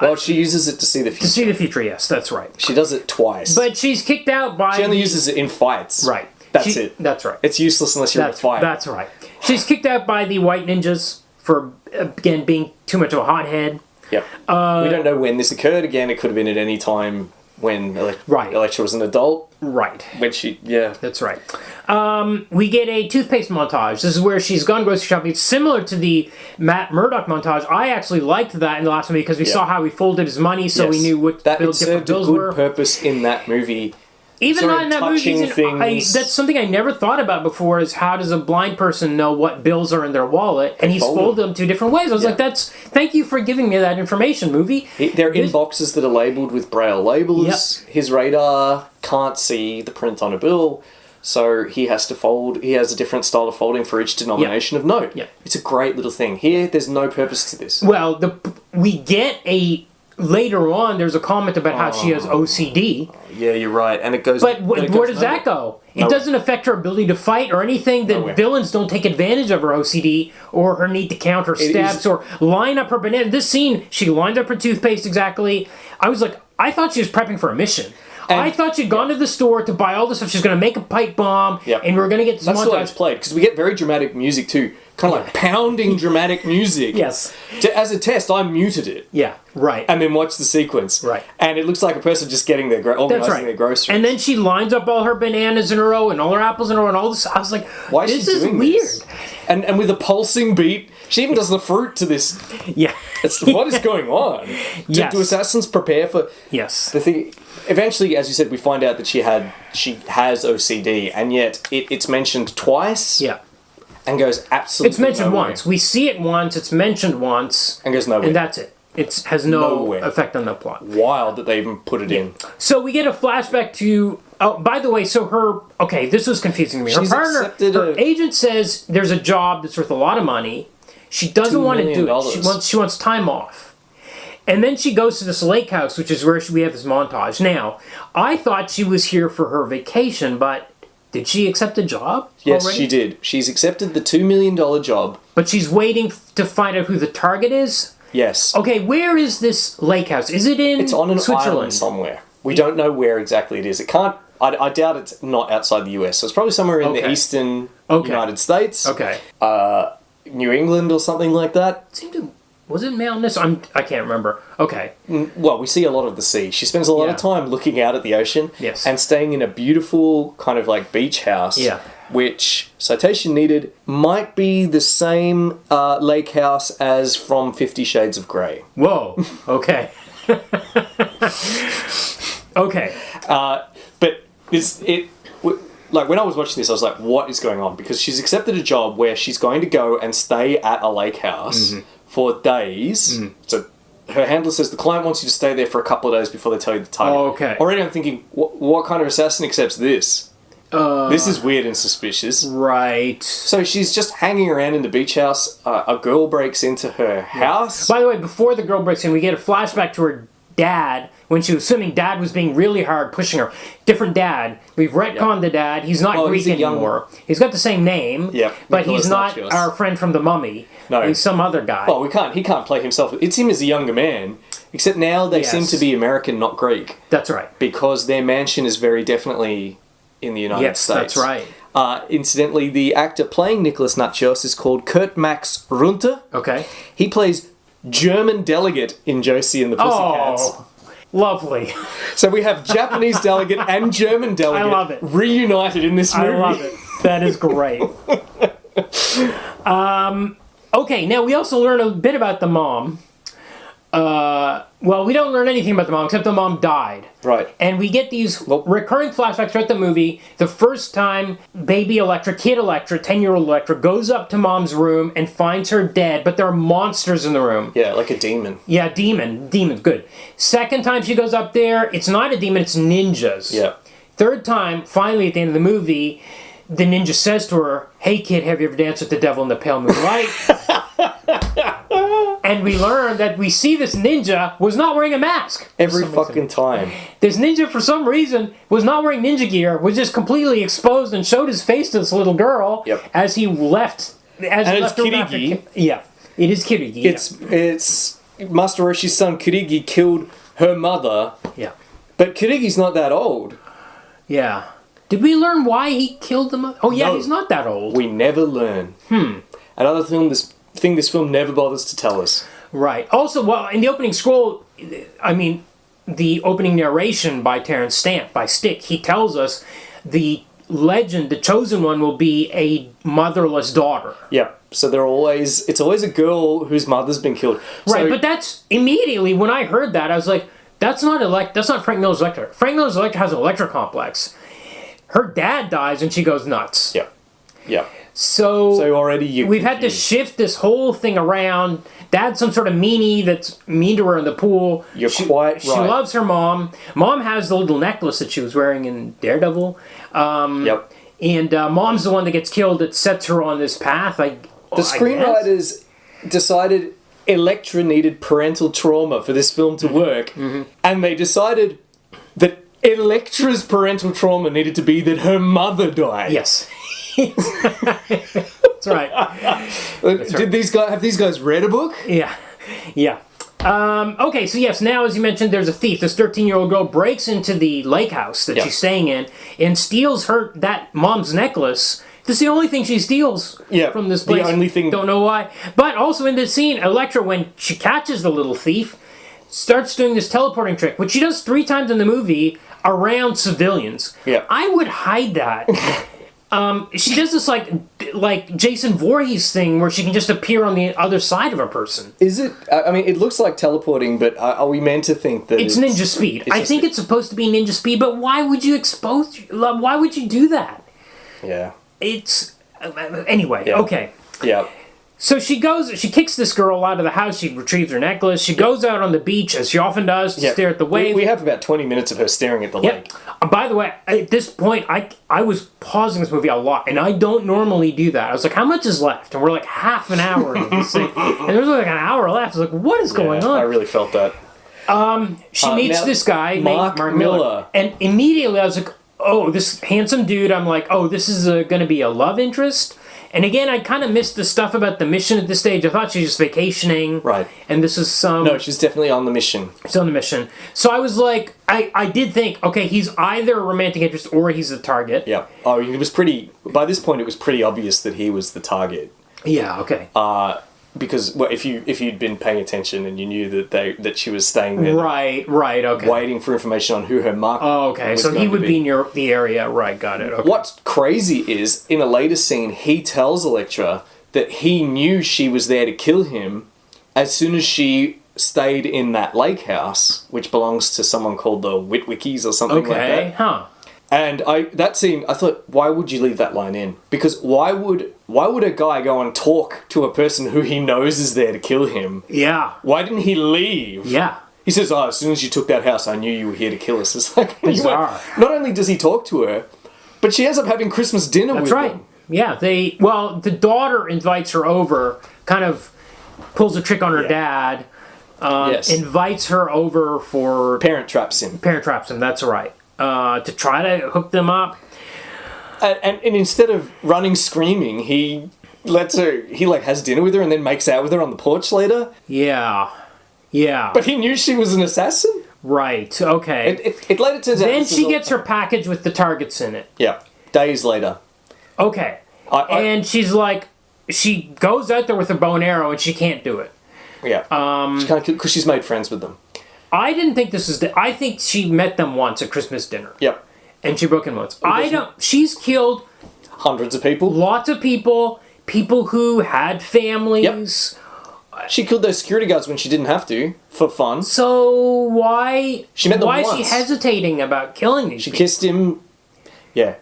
Well, she uses it to see the future. To see the future, yes, that's right. She does it twice. But she's kicked out by... She only uses it in fights. Right. That's it. That's right. It's useless unless you're in a fight. That's right. She's kicked out by the white ninjas for, again, being too much of a hothead. Yep. We don't know when this occurred. Again, it could have been at any time when Elektra was an adult. Right. When she... Yeah. That's right. We get a toothpaste montage. This is where she's gone grocery shopping. It's similar to the Matt Murdock montage. I actually liked that in the last movie because we saw how he folded his money, so we knew what different bills were. That served a good purpose in that movie. Even not in that movie. That's something I never thought about before, is how does a blind person know what bills are in their wallet? And he's folded them two different ways. I was like, thank you for giving me that information, movie. They're in boxes that are labelled with Braille labels. Yep. His radar can't see the print on a bill. So he has to fold. He has a different style of folding for each denomination of note. Yeah. It's a great little thing. Here, there's no purpose to this. Well, we get a... Later on, there's a comment about how she has OCD. Yeah, you're right. And it goes... But where does that go? It doesn't affect her ability to fight or anything. That villains don't take advantage of her OCD or her need to count her steps or line up her banana. This scene, she lines up her toothpaste exactly. I was like, I thought she was prepping for a mission. And I thought she'd gone to the store to buy all this stuff. She's going to make a pipe bomb, and we're going to get this montage. That's the way it's played, because we get very dramatic music too. Kind of like pounding dramatic music. Yes. As a test, I muted it. Yeah, right. And then watched the sequence. Right. And it looks like a person just getting their organizing their groceries. And then she lines up all her bananas in a row and all her apples in a row and all this. I was like, why is this she doing weird. This? And with a pulsing beat, she even does the fruit to this. Yeah. What is going on? Do assassins prepare for... Yes. The thing... Eventually, as you said, we find out that she has OCD, and yet it's mentioned twice. Yeah. And goes absolutely It's mentioned nowhere. once. We see it once, it's mentioned once. And goes nowhere. And that's it. It has no effect on the plot. Wild that they even put it in. So we get a flashback to... Oh, by the way, so her... Okay, this was confusing to me. Her partner, her agent says there's a job that's worth a lot of money. She doesn't want to do it. She wants time off. And then she goes to this lake house, which is where we have this montage. Now, I thought she was here for her vacation, but did she accept a job Yes, already? she did. She's accepted the $2 million job. But she's waiting to find out who the target is? Yes. Okay, where is this lake house? Is it in Switzerland? It's on an island somewhere. We don't know where exactly it is. It can't... I doubt it's not outside the US. So it's probably somewhere in the eastern United States. Okay. New England or something like that. It seemed to... Was it mountainous? I can't remember. Okay. Well, we see a lot of the sea. She spends a lot of time looking out at the ocean and staying in a beautiful kind of like beach house. Yeah. Which, citation needed, might be the same lake house as from 50 Shades of Grey. Whoa. Okay. Okay. But like when I was watching this, I was like, what is going on? Because she's accepted a job where she's going to go and stay at a lake house for days. So her handler says the client wants you to stay there for a couple of days before they tell you the target. Oh, okay. Already I'm thinking, what kind of assassin accepts this? This is weird and suspicious. Right. So she's just hanging around in the beach house. A girl breaks into her house. By the way, before the girl breaks in, we get a flashback to her dad when she was swimming. Dad was being really hard, pushing her. Different dad. We've retconned the dad. He's not Greek anymore. He's got the same name, but he's not our friend from The Mummy. No. He's some other guy. Well, he can't play himself. It's him as a younger man, except now they seem to be American, not Greek. That's right. Because their mansion is very definitely in the United States. Yes, that's right. Incidentally, the actor playing Nicholas Natchios is called Kurt Max Runte. Okay. He plays German delegate in Josie and the Pussycats. Oh, lovely. So we have Japanese delegate and German delegate I love it. reunited in this movie. I love it. That is great. Okay, now we also learn a bit about the mom. well, we don't learn anything about the mom except the mom died. Right. And we get these recurring flashbacks throughout the movie. The first time baby Elektra, kid Elektra, 10-year-old Elektra, goes up to mom's room and finds her dead, but there are monsters in the room. Yeah, like a demon. Yeah, demon, good. Second time she goes up there, it's not a demon, it's ninjas. Yeah. Third time, finally at the end of the movie, the ninja says to her, "Hey kid, have you ever danced with the devil in the pale moonlight?" And we learn that we see this ninja was not wearing a mask. Every fucking time. This ninja, for some reason, was not wearing ninja gear, was just completely exposed and showed his face to this little girl as he left. As he left Kirigi. Yeah, it is Kirigi. It's Master Roshi's son Kirigi killed her mother. Yeah. But Kirigi's not that old. Yeah. Did we learn why he killed the mother? Oh yeah, No. he's not that old. We never learn. Another thing this film never bothers to tell us. Right. Also, well, in the opening scroll, I mean, the opening narration by Terence Stamp, by Stick, he tells us the legend, the chosen one, will be a motherless daughter. Yeah. So it's always a girl whose mother's been killed. Right, but that's immediately when I heard that, I was like, that's not Frank Miller's Elektra. Frank Miller's Elektra has an Elektra complex. Her dad dies and she goes nuts. Yeah. Yeah. So already we've had to shift this whole thing around. Dad's some sort of meanie that's mean to her in the pool. You're quite right. She loves her mom. Mom has the little necklace that she was wearing in Daredevil. Yep. And mom's the one that gets killed that sets her on this path. The screenwriters decided Elektra needed parental trauma for this film to work. And they decided that Elektra's parental trauma needed to be that her mother died. Yes. That's right. Have these guys read a book? Yeah. Okay, so yes, now as you mentioned, there's a thief. This 13-year-old girl breaks into the lake house that she's staying in and steals that mom's necklace. This is the only thing she steals from this place. The only thing. Don't know why. But also in this scene, Elektra, when she catches the little thief, starts doing this teleporting trick, which she does 3 times in the movie around civilians. Yeah. I would hide that. She does this like Jason Voorhees thing where she can just appear on the other side of a person. Is it? I mean, it looks like teleporting, but are we meant to think that it's ninja speed? I think it's supposed to be ninja speed, but why would you why would you do that? Yeah. It's anyway. Yeah. Okay. Yeah. So she kicks this girl out of the house, she retrieves her necklace, she goes out on the beach, as she often does, to stare at the wave. We have about 20 minutes of her staring at the lake. By the way, at this point, I was pausing this movie a lot, and I don't normally do that. I was like, how much is left? And we're like half an hour into this thing, and there's like an hour left. I was like, what is going on? I really felt that. She meets this guy, Mark Miller. And immediately I was like, oh, this handsome dude, I'm like, oh, this is going to be a love interest? And again, I kind of missed the stuff about the mission at this stage. I thought she was just vacationing. Right. And this is some... No, she's definitely on the mission. She's on the mission. So I was like, I did think, okay, he's either a romantic interest or he's the target. Yeah. Oh, it was pretty... By this point, it was pretty obvious that he was the target. Yeah, okay. Because if you'd been paying attention and you knew that she was staying there, right, okay, waiting for information on who her mark. Oh, okay, so he would be near the area, right? Got it. Okay. What's crazy is in a later scene, he tells Elektra that he knew she was there to kill him as soon as she stayed in that lake house, which belongs to someone called the Witwickies or something like that. Okay, huh. And that scene, I thought, why would you leave that line in? Because why would a guy go and talk to a person who he knows is there to kill him? Yeah. Why didn't he leave? Yeah. He says, oh, as soon as you took that house, I knew you were here to kill us. It's like, bizarre. Not only does he talk to her, but she ends up having Christmas dinner with him. That's right. Yeah, the daughter invites her over, kind of pulls a trick on her dad, invites her over for... Parent traps him, that's right. To try to hook them up. And instead of running screaming, he lets her, has dinner with her and then makes out with her on the porch later. Yeah. But he knew she was an assassin? Right, okay. It later turns out... Then she gets her package with the targets in it. Yeah, days later. Okay. And she's like, she goes out there with her bow and arrow and she can't do it. Yeah. She can't, because she's made friends with them. I didn't think this is... I think she met them once at Christmas dinner. Yep. And she broke in once. She's killed... Hundreds of people. Lots of people. People who had families. She killed those security guards when she didn't have to, for fun. So why... She met them why once. is she hesitating about killing these people? She kissed him... Yeah.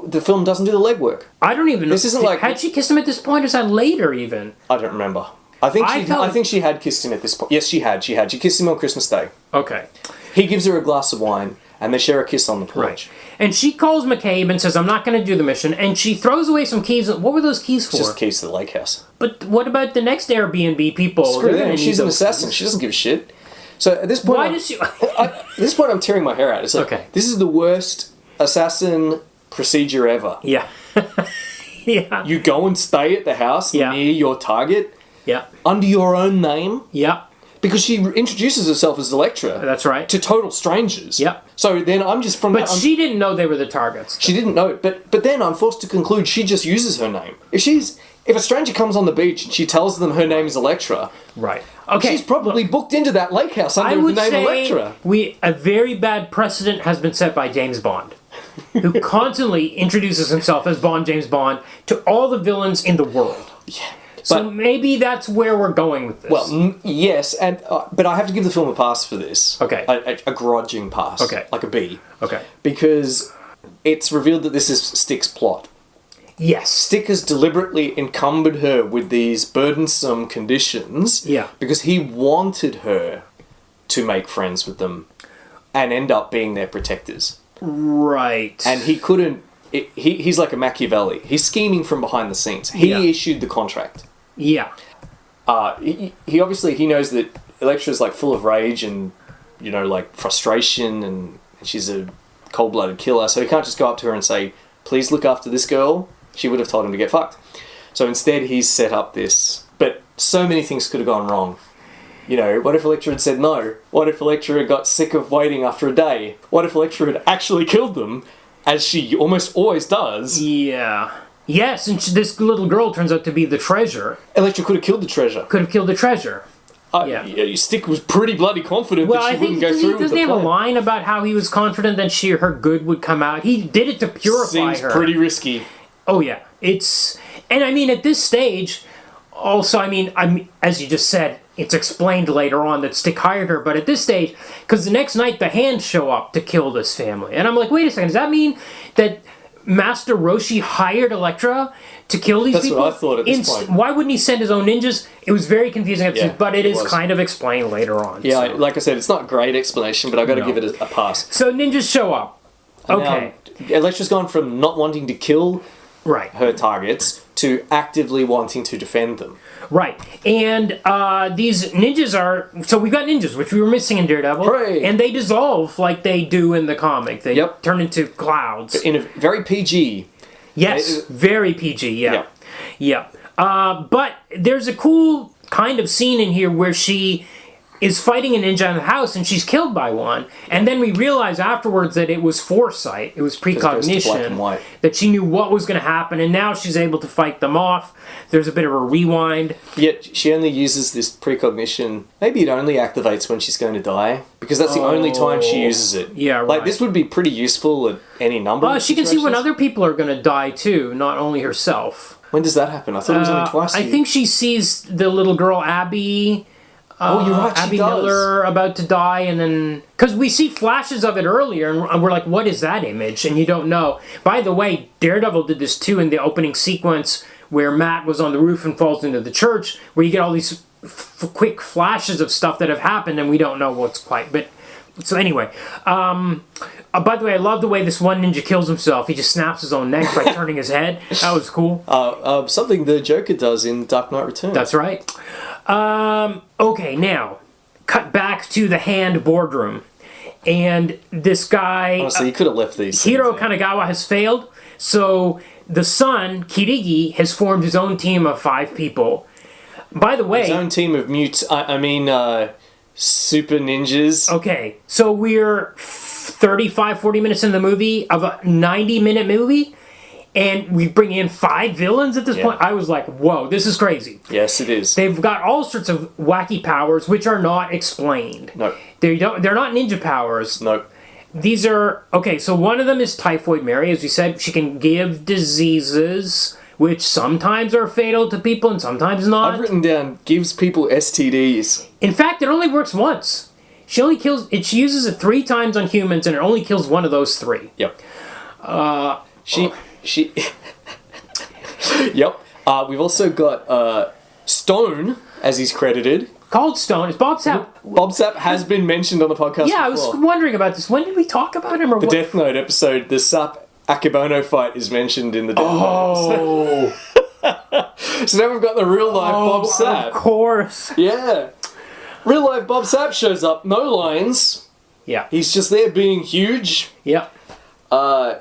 The film doesn't do the legwork. I don't even know. This isn't like... Had she kissed him at this point, or is that later, even? I don't remember. I think she had kissed him at this point. Yes, she had. She kissed him on Christmas Day. Okay. He gives her a glass of wine, and they share a kiss on the porch. Right. And she calls McCabe and says, I'm not going to do the mission. And she throws away some keys. What were those keys for? Just the keys to the lake house. But what about the next Airbnb people? Screw them. She's an assassin. Keys. She doesn't give a shit. So at this point... Why does she... at this point, I'm tearing my hair out. It's like, okay. This is the worst assassin procedure ever. Yeah. Yeah. You go and stay at the house near your target. Yeah. Under your own name. Yeah. Because she introduces herself as Elektra. That's right. To total strangers. Yep. So then I'm just from... But she didn't know they were the targets. She didn't know. But then I'm forced to conclude she just uses her name. If a stranger comes on the beach and she tells them her name is Elektra... Right. Okay. She's probably booked into that lake house under the name Elektra. A very bad precedent has been set by James Bond, who constantly introduces himself as James Bond, to all the villains in the world. Yeah. So maybe that's where we're going with this. Well, yes, and but I have to give the film a pass for this. Okay. A grudging pass. Okay. Like a B. Okay. Because it's revealed that this is Stick's plot. Yes. Stick has deliberately encumbered her with these burdensome conditions. Yeah. Because he wanted her to make friends with them and end up being their protectors. Right. And he couldn't... He's like a Machiavelli. He's scheming from behind the scenes. He issued the contract. Yeah. He obviously knows that Elektra's like full of rage and, like frustration, and she's a cold-blooded killer, so he can't just go up to her and say, please look after this girl. She would have told him to get fucked. So instead he's set up this. But so many things could have gone wrong. What if Elektra had said no? What if Elektra had got sick of waiting after a day? What if Elektra had actually killed them, as she almost always does? Yeah. Yes, and this little girl turns out to be the treasure. Elektra could have killed the treasure. Could have killed the treasure. Stick was pretty bloody confident that she wouldn't go through with the plan. Doesn't he have a line about how he was confident that her good would come out? He did it to purify her. Seems pretty risky. Oh, yeah. And I mean, at this stage, also, as you just said, it's explained later on that Stick hired her, but at this stage, because the next night the Hands show up to kill this family. And I'm like, wait a second, does that mean that Master Roshi hired Elektra to kill these people? That's what I thought at this point. Why wouldn't he send his own ninjas? It was very confusing, but it is kind of explained later on. Yeah, so. Like I said, it's not a great explanation, but I've got to give it a pass. So ninjas show up. Okay. Now, Elektra's gone from not wanting to kill her targets to actively wanting to defend them. Right. And these ninjas are... So we've got ninjas, which we were missing in Daredevil. Hooray. And they dissolve like they do in the comic. They turn into clouds. In a very PG. Yes, very PG, yeah. But there's a cool kind of scene in here where she is fighting a ninja in the house and she's killed by one. And then we realize afterwards that it was foresight. It was precognition. That she knew what was going to happen, and now she's able to fight them off. There's a bit of a rewind. Yet she only uses this precognition. Maybe it only activates when she's going to die, because that's the only time she uses it. Yeah, right. Like, this would be pretty useful at any number of she can see when other people are going to die too, not only herself. When does that happen? I thought it was only twice. I think she sees the little girl Abby... you're right, Abby Miller about to die, and then... Because we see flashes of it earlier, and we're like, what is that image? And you don't know. By the way, Daredevil did this too in the opening sequence where Matt was on the roof and falls into the church, where you get all these quick flashes of stuff that have happened, and we don't know what's quite... But so anyway, by the way, I love the way this one ninja kills himself. He just snaps his own neck by turning his head. That was cool. Something the Joker does in Dark Knight Returns. That's right. Okay, now, cut back to the Hand boardroom. And this guy... Honestly, you could have left these. Hiro Kanagawa has failed, so the son, Kirigi, has formed his own team of 5 people. By the way... His own team of super ninjas. Okay, so we're 35, 40 minutes in the movie, of a 90-minute movie, and we bring in 5 villains at this point. I was like, whoa, this is crazy. Yes, it is. They've got all sorts of wacky powers, which are not explained. No. They're not ninja powers. No. These are... Okay, so one of them is Typhoid Mary. As we said, she can give diseases which sometimes are fatal to people and sometimes not. I've written down gives people STDs. In fact, it only works once. She uses it 3 times on humans, and it only kills one of those 3. Yep. She. Yep. We've also got Stone, as he's credited. Called Stone. It's Bob Sapp. Bob Sapp has been mentioned on the podcast before. I was wondering about this. When did we talk about him? The Death Note episode, the Sapp Akebono fight is mentioned in the Death Note. So now we've got the real life Bob Sapp. Of course. Yeah. Real life Bob Sapp shows up. No lines. Yeah. He's just there being huge. Yep.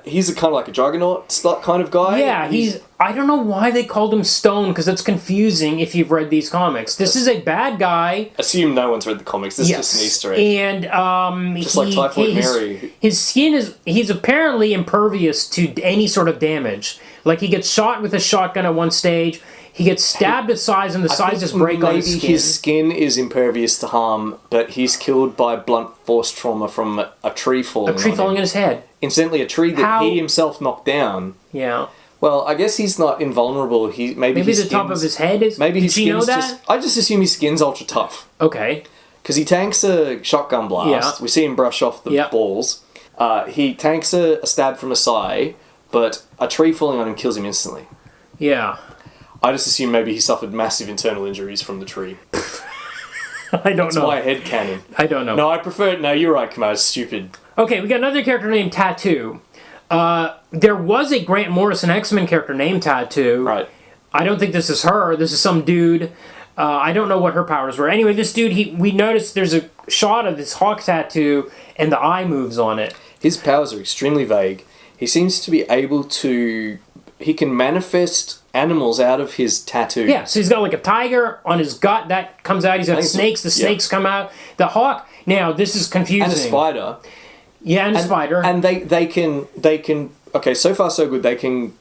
He's a kind of like a Juggernaut kind of guy. Yeah, I don't know why they called him Stone, because it's confusing if you've read these comics. This is a bad guy. Assume no one's read the comics. This is just an Easter egg. And just like Typhoid Mary. His skin he's apparently impervious to any sort of damage. Like, he gets shot with a shotgun at one stage. He gets stabbed at size, and the size just break on his skin. Maybe his skin is impervious to harm, but he's killed by blunt force trauma from a tree falling. On his head. Incidentally, a tree that he himself knocked down. Yeah. Well, I guess he's not invulnerable. Maybe the top of his head is. Maybe his skin's skin's know that? just. I just assume his skin's ultra tough. Okay. Because he tanks a shotgun blast. Yeah. We see him brush off the balls. He tanks a stab from a side, but a tree falling on him kills him instantly. Yeah. I just assume maybe he suffered massive internal injuries from the tree. I don't know. That's my headcanon. I don't know. No, I prefer... No, you're right, Kamar. It's stupid. Okay, we got another character named Tattoo. There was a Grant Morrison X-Men character named Tattoo. Right. I don't think this is her. This is some dude. I don't know what her powers were. Anyway, this dude, we noticed there's a shot of this hawk tattoo, and the eye moves on it. His powers are extremely vague. He seems to be able to... He can manifest animals out of his tattoo. Yeah, so he's got like a tiger on his gut that comes out. He's got snakes. The snakes come out. The hawk. Now this is confusing. And a spider. Yeah, and a spider. And they can. Okay, so far so good.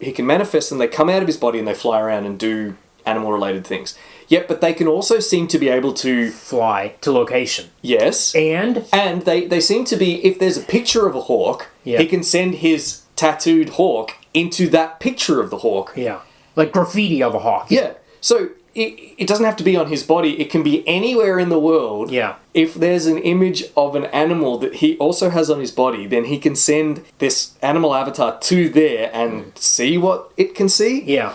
He can manifest them. They come out of his body and they fly around and do animal related things. Yep, but they can also seem to be able to fly to location. Yes. And they seem to be. If there's a picture of a hawk, he can send his tattooed hawk into that picture of the hawk. Yeah. Like graffiti of a hawk. Yeah. So it doesn't have to be on his body. It can be anywhere in the world. Yeah. If there's an image of an animal that he also has on his body, then he can send this animal avatar to there and see what it can see. Yeah.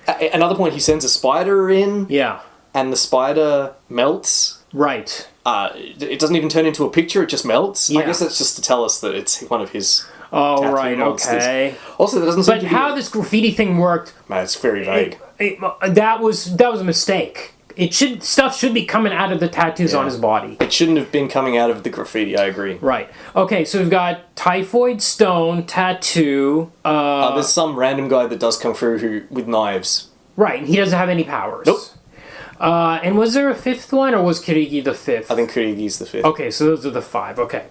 Another point, he sends a spider in. Yeah. And the spider melts. Right. It doesn't even turn into a picture. It just melts. Yeah. I guess that's just to tell us that it's one of his... Oh, right, monsters. Okay. Also, there doesn't seem to be... But how this graffiti thing worked... Man, it's very vague. That was a mistake. Stuff should be coming out of the tattoos on his body. It shouldn't have been coming out of the graffiti, I agree. Right. Okay, so we've got Typhoid, Stone, Tattoo... there's some random guy that does come through with knives. Right, and he doesn't have any powers. Nope. And was there a fifth one, or was Kirigi the fifth? I think Kirigi's the fifth. Okay, so those are the 5. Okay.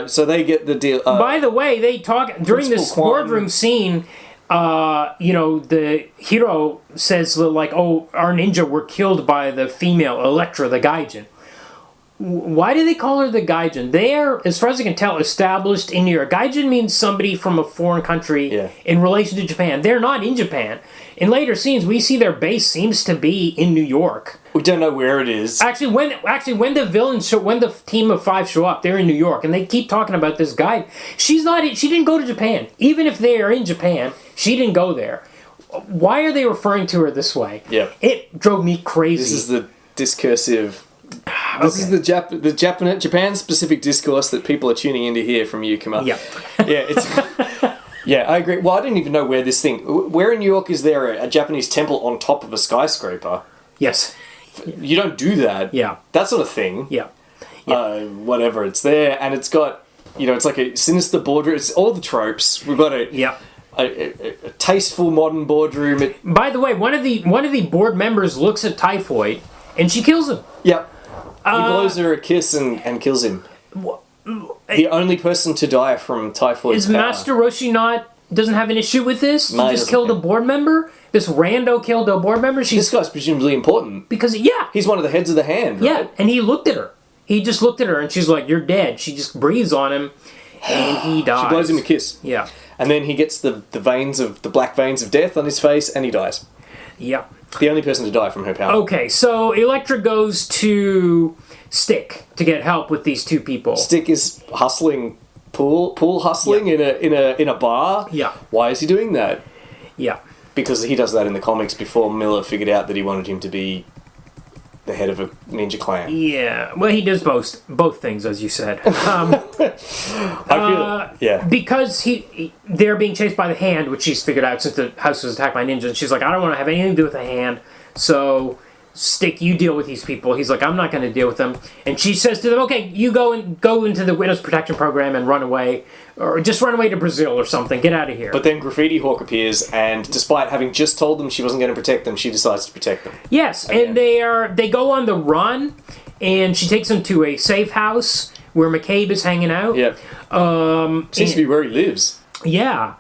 So they get the deal. By the way, they talk during this boardroom scene. The hero says like, "Oh, our ninja were killed by the female Elektra, the Gaijin." Why do they call her the Gaijin? They are, as far as I can tell, established in New York. Gaijin means somebody from a foreign country in relation to Japan. They're not in Japan. In later scenes, we see their base seems to be in New York. We don't know where it is. Actually, when the villains when the team of 5 show up, they're in New York, and they keep talking about this guy. She didn't go to Japan. Even if they are in Japan, she didn't go there. Why are they referring to her this way? Yeah, it drove me crazy. This is the discursive. This is the Japan-specific discourse that people are tuning in to hear from you, Kamal. Yeah. Yeah, I agree. Well, I didn't even know where this thing... Where in New York is there a Japanese temple on top of a skyscraper? Yes. You don't do that. Yeah. That's not a thing. Yeah. Whatever, it's there, and it's got... it's like a sinister boardroom. It's all the tropes. We've got a tasteful modern boardroom. By the way, one of the board members looks at Typhoid, and she kills him. Yep. He blows her a kiss and kills him. The only person to die from typhoid power. Master Roshi doesn't have an issue with this? No, he just killed a board member? This rando killed a board member? This guy's presumably important. Because, he's one of the heads of the hand, right? Yeah, and he looked at her. He just looked at her, and she's like, "You're dead." She just breathes on him, and he dies. She blows him a kiss. Yeah. And then he gets the black veins of death on his face, and he dies. Yep. The only person to die from her power. Okay, so Elektra goes to Stick to get help with these two people. Stick is hustling, pool hustling in a bar. Yeah. Why is he doing that? Yeah. Because he does that in the comics before Miller figured out that he wanted him to be the head of a ninja clan. Yeah. Well, he does both things, as you said. Because they're being chased by the Hand, which she's figured out since the house was attacked by ninjas. And she's like, I don't want to have anything to do with the Hand. So, Stick, you deal with these people. He's like, I'm not going to deal with them. And she says to them, okay, you go into the Witness Protection Program and run away. Or just run away to Brazil or something. Get out of here. But then Graffiti Hawk appears, and despite having just told them she wasn't going to protect them, she decides to protect them. Yes, again. And they go on the run, and she takes them to a safe house where McCabe is hanging out. Yeah. Seems to be where he lives. Yeah.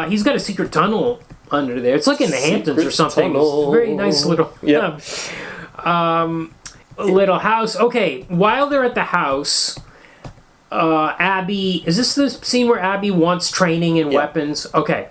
He's got a secret tunnel under there. It's like in the Hamptons or something. It's a very nice little little house. Okay, while they're at the house, Abby... Is this the scene where Abby wants training in weapons? Okay.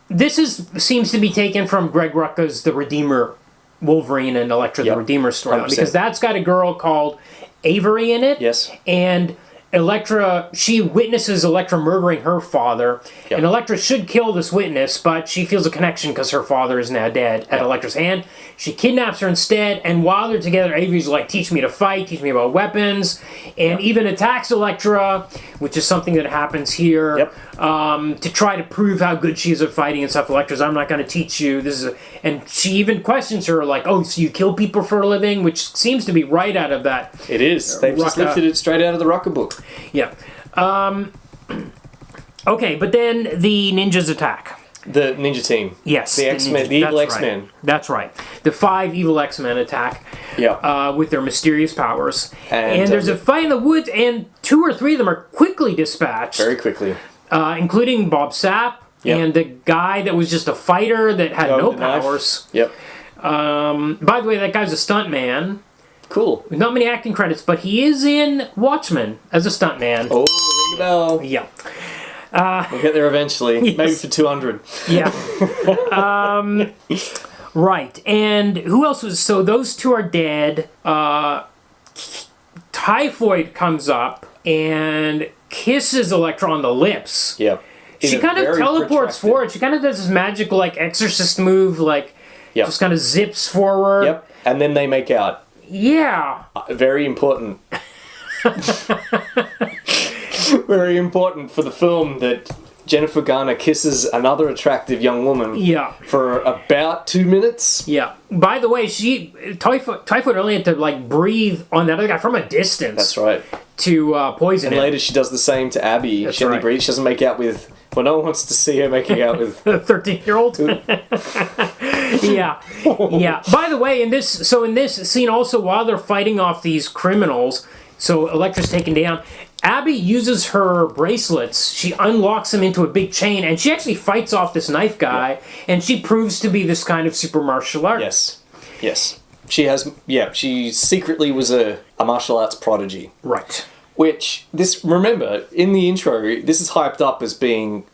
This seems to be taken from Greg Rucka's The Redeemer, Wolverine and Elektra the Redeemer story. Because that's got a girl called Avery in it. Yes. And Elektra, she witnesses Elektra murdering her father, and Elektra should kill this witness, but she feels a connection because her father is now dead at Elektra's hand. She kidnaps her instead, and while they're together, Avery's like, teach me to fight, teach me about weapons, and even attacks Elektra, which is something that happens here, to try to prove how good she is at fighting and stuff. Elektra's, I'm not going to teach you. And she even questions her, like, oh, so you kill people for a living? Which seems to be right out of that. It is. They've just lifted it straight out of the Rucka book. Yeah. Okay, but then the ninjas attack. The ninja team. Yes. The X-Men. The evil X-Men. Right. That's right. The 5 evil X-Men attack. Yeah. With their mysterious powers. And there's a fight in the woods, and 2 or 3 of them are quickly dispatched. Very quickly. Including Bob Sapp and the guy that was just a fighter that had no powers. Yep. By the way, that guy's a stuntman. Cool. Not many acting credits, but he is in Watchmen as a stuntman. Oh, ring a bell. Yeah. We'll get there eventually. Yes. Maybe for 200. Yeah. Right. And who else was... So those 2 are dead. Typhoid comes up and kisses Elektra on the lips. Yeah. She kind of teleports forward. She kind of does this magical, like, exorcist move, like, just kind of zips forward. Yep. And then they make out. Yeah. Very important. Very important for the film that Jennifer Garner kisses another attractive young woman. Yeah. For about 2 minutes. Yeah. By the way, Typhoid only had to, like, breathe on that other guy from a distance. That's right. To poison him. And later she does the same to Abby. She only breathes. She doesn't make out with... Well, no one wants to see her making out with... a 13-year-old? Yeah. Yeah. By the way, in this scene also, while they're fighting off these criminals, so Elektra's taken down, Abby uses her bracelets. She unlocks them into a big chain, and she actually fights off this knife guy, and she proves to be this kind of super martial artist. Yes. She has... Yeah, she secretly was a martial arts prodigy. Right. Which, remember, in the intro, this is hyped up as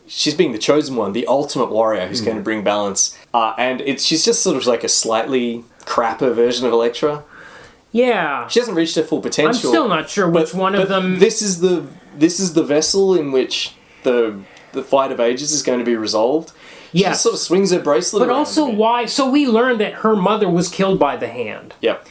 she's being the chosen one, the ultimate warrior who's going to bring balance. And she's just sort of like a slightly crapper version of Elektra. Yeah. She hasn't reached her full potential. I'm still not sure which one of them... This is the vessel in which the fight of ages is going to be resolved. She just sort of swings her bracelet around. But also why... So we learned that her mother was killed by the Hand. Yep.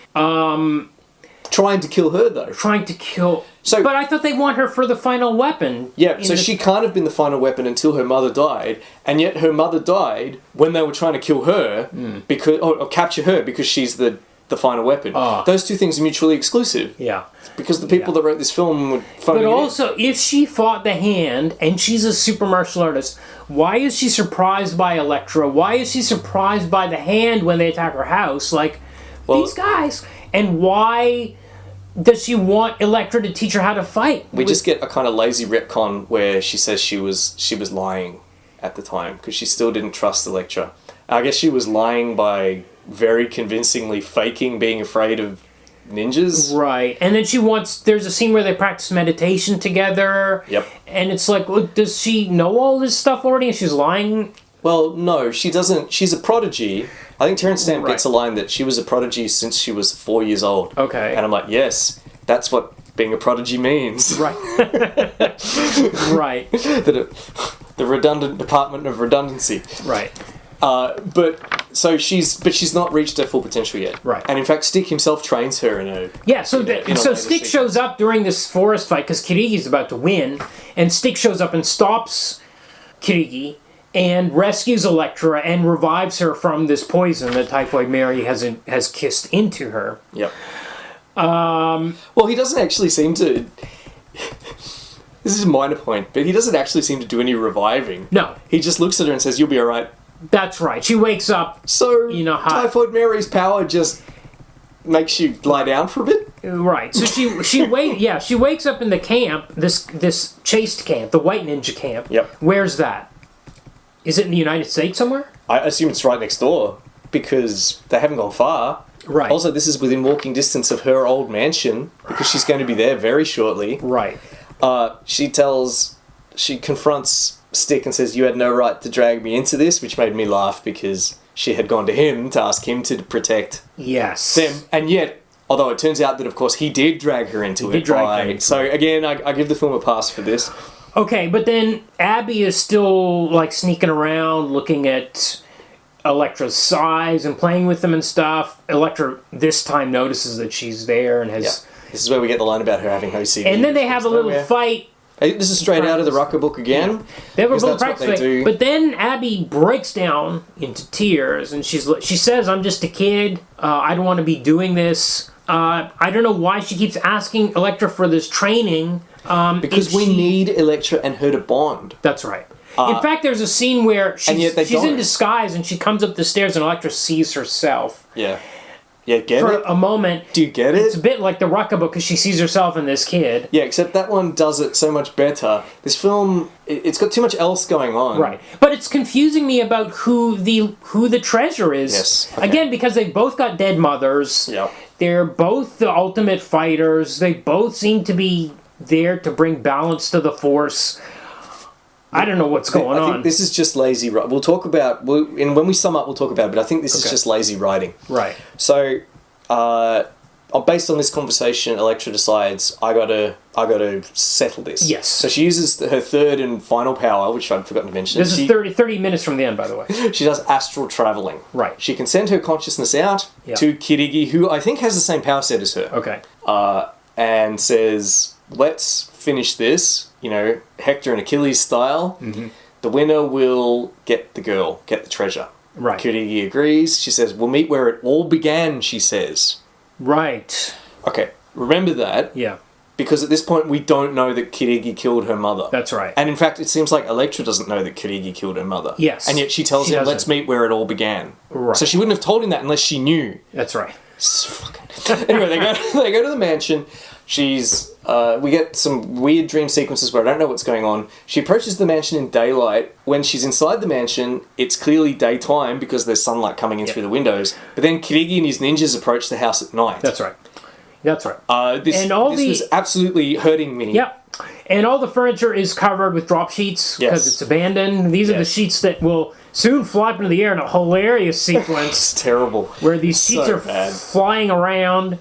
Trying to kill her, though. Trying to kill... But I thought they want her for the final weapon. Yeah, so she can't have been the final weapon until her mother died, and yet her mother died when they were trying to kill her, because or capture her, because she's the final weapon. Those two things are mutually exclusive. Yeah. Because the people that wrote this film would phone it in. But also, if she fought the Hand, and she's a super martial artist, why is she surprised by Elektra? Why is she surprised by the Hand when they attack her house? Like, these guys... And why does she want Elektra to teach her how to fight? We just get a kind of lazy retcon where she says she was lying at the time because she still didn't trust Elektra. I guess she was lying by very convincingly faking being afraid of ninjas. Right. And then there's a scene where they practice meditation together. Yep. And it's like, well, does she know all this stuff already and she's lying? Well, no, she doesn't. She's a prodigy. I think Terence Stamp gets a line that she was a prodigy since she was 4 years old. Okay. And I'm like, yes, that's what being a prodigy means. Right. Right. The redundant Department of Redundancy. Right. But she's not reached her full potential yet. Right. And in fact, Stick himself trains her in a... Yeah, so Stick shows up during this forest fight because Kirigi's about to win, and Stick shows up and stops Kirigi and rescues Elektra and revives her from this poison that Typhoid Mary has kissed into her. Yep. Well, he doesn't actually seem to... This is a minor point, but he doesn't actually seem to do any reviving. No. He just looks at her and says, "You'll be alright." That's right. She wakes up. So, Typhoid Mary's power just makes you lie down for a bit? Right. So she wakes up in the camp, this chaste camp, the white ninja camp. Yep. Where's that? Is it in the United States somewhere? I assume it's right next door, because they haven't gone far. Right. Also, this is within walking distance of her old mansion, because she's going to be there very shortly. Right. She confronts Stick and says, "You had no right to drag me into this," which made me laugh because she had gone to him to ask him to protect them. And yet, although it turns out that, of course, he did drag her into it. So, again, I give the film a pass for this. Okay, but then Abby is still, like, sneaking around, looking at Elektra's size and playing with them and stuff. Elektra this time notices that she's there and has... Yeah. This is where we get the line about her having OCD. And then they have a little fight. This is straight out of the Rucker book again. Yeah. They have a little practice fight. But then Abby breaks down into tears and she says, "I'm just a kid. I don't want to be doing this." I don't know why she keeps asking Elektra for this training. Because we need Elektra and her to bond. That's right. In fact, there's a scene where she's in disguise and she comes up the stairs and Elektra sees herself. Yeah. Yeah, for a moment. Do you get it? It's a bit like the Rucker book because she sees herself in this kid. Yeah, except that one does it so much better. This film, it's got too much else going on. Right. But it's confusing me about who the treasure is. Yes. Okay. Again, because they've both got dead mothers. Yep. They're both the ultimate fighters. They both seem to be there to bring balance to the Force. I don't know what's going on. I think this is just lazy writing. We'll talk about... and when we sum up, we'll talk about it, but I think this is just lazy writing. Right. So, based on this conversation, Elektra decides, I gotta settle this. Yes. So she uses her third and final power, which I'd forgotten to mention. This is 30 minutes from the end, by the way. She does astral traveling. Right. She can send her consciousness out to Kirigi, who I think has the same power set as her. Okay. And says, "Let's finish this, Hector and Achilles style. Mm-hmm. The winner will get the girl, get the treasure." Right. Kirigi agrees. She says, "We'll meet where it all began," she says. Right. Okay, remember that. Yeah. Because at this point, we don't know that Kirigi killed her mother. That's right. And in fact, it seems like Elektra doesn't know that Kirigi killed her mother. Yes. And yet she tells him, "Let's meet where it all began." Right. So she wouldn't have told him that unless she knew. That's right. Anyway, they go to the mansion. We get some weird dream sequences where I don't know what's going on. She approaches the mansion in daylight. When she's inside the mansion, it's clearly daytime because there's sunlight coming in through the windows. But then Kirigi and his ninjas approach the house at night. That's right. That's right. This was absolutely hurting me. Yep. And all the furniture is covered with drop sheets because it's abandoned. These are the sheets that will soon fly up into the air in a hilarious sequence. It's terrible. Where these sheets are flying around.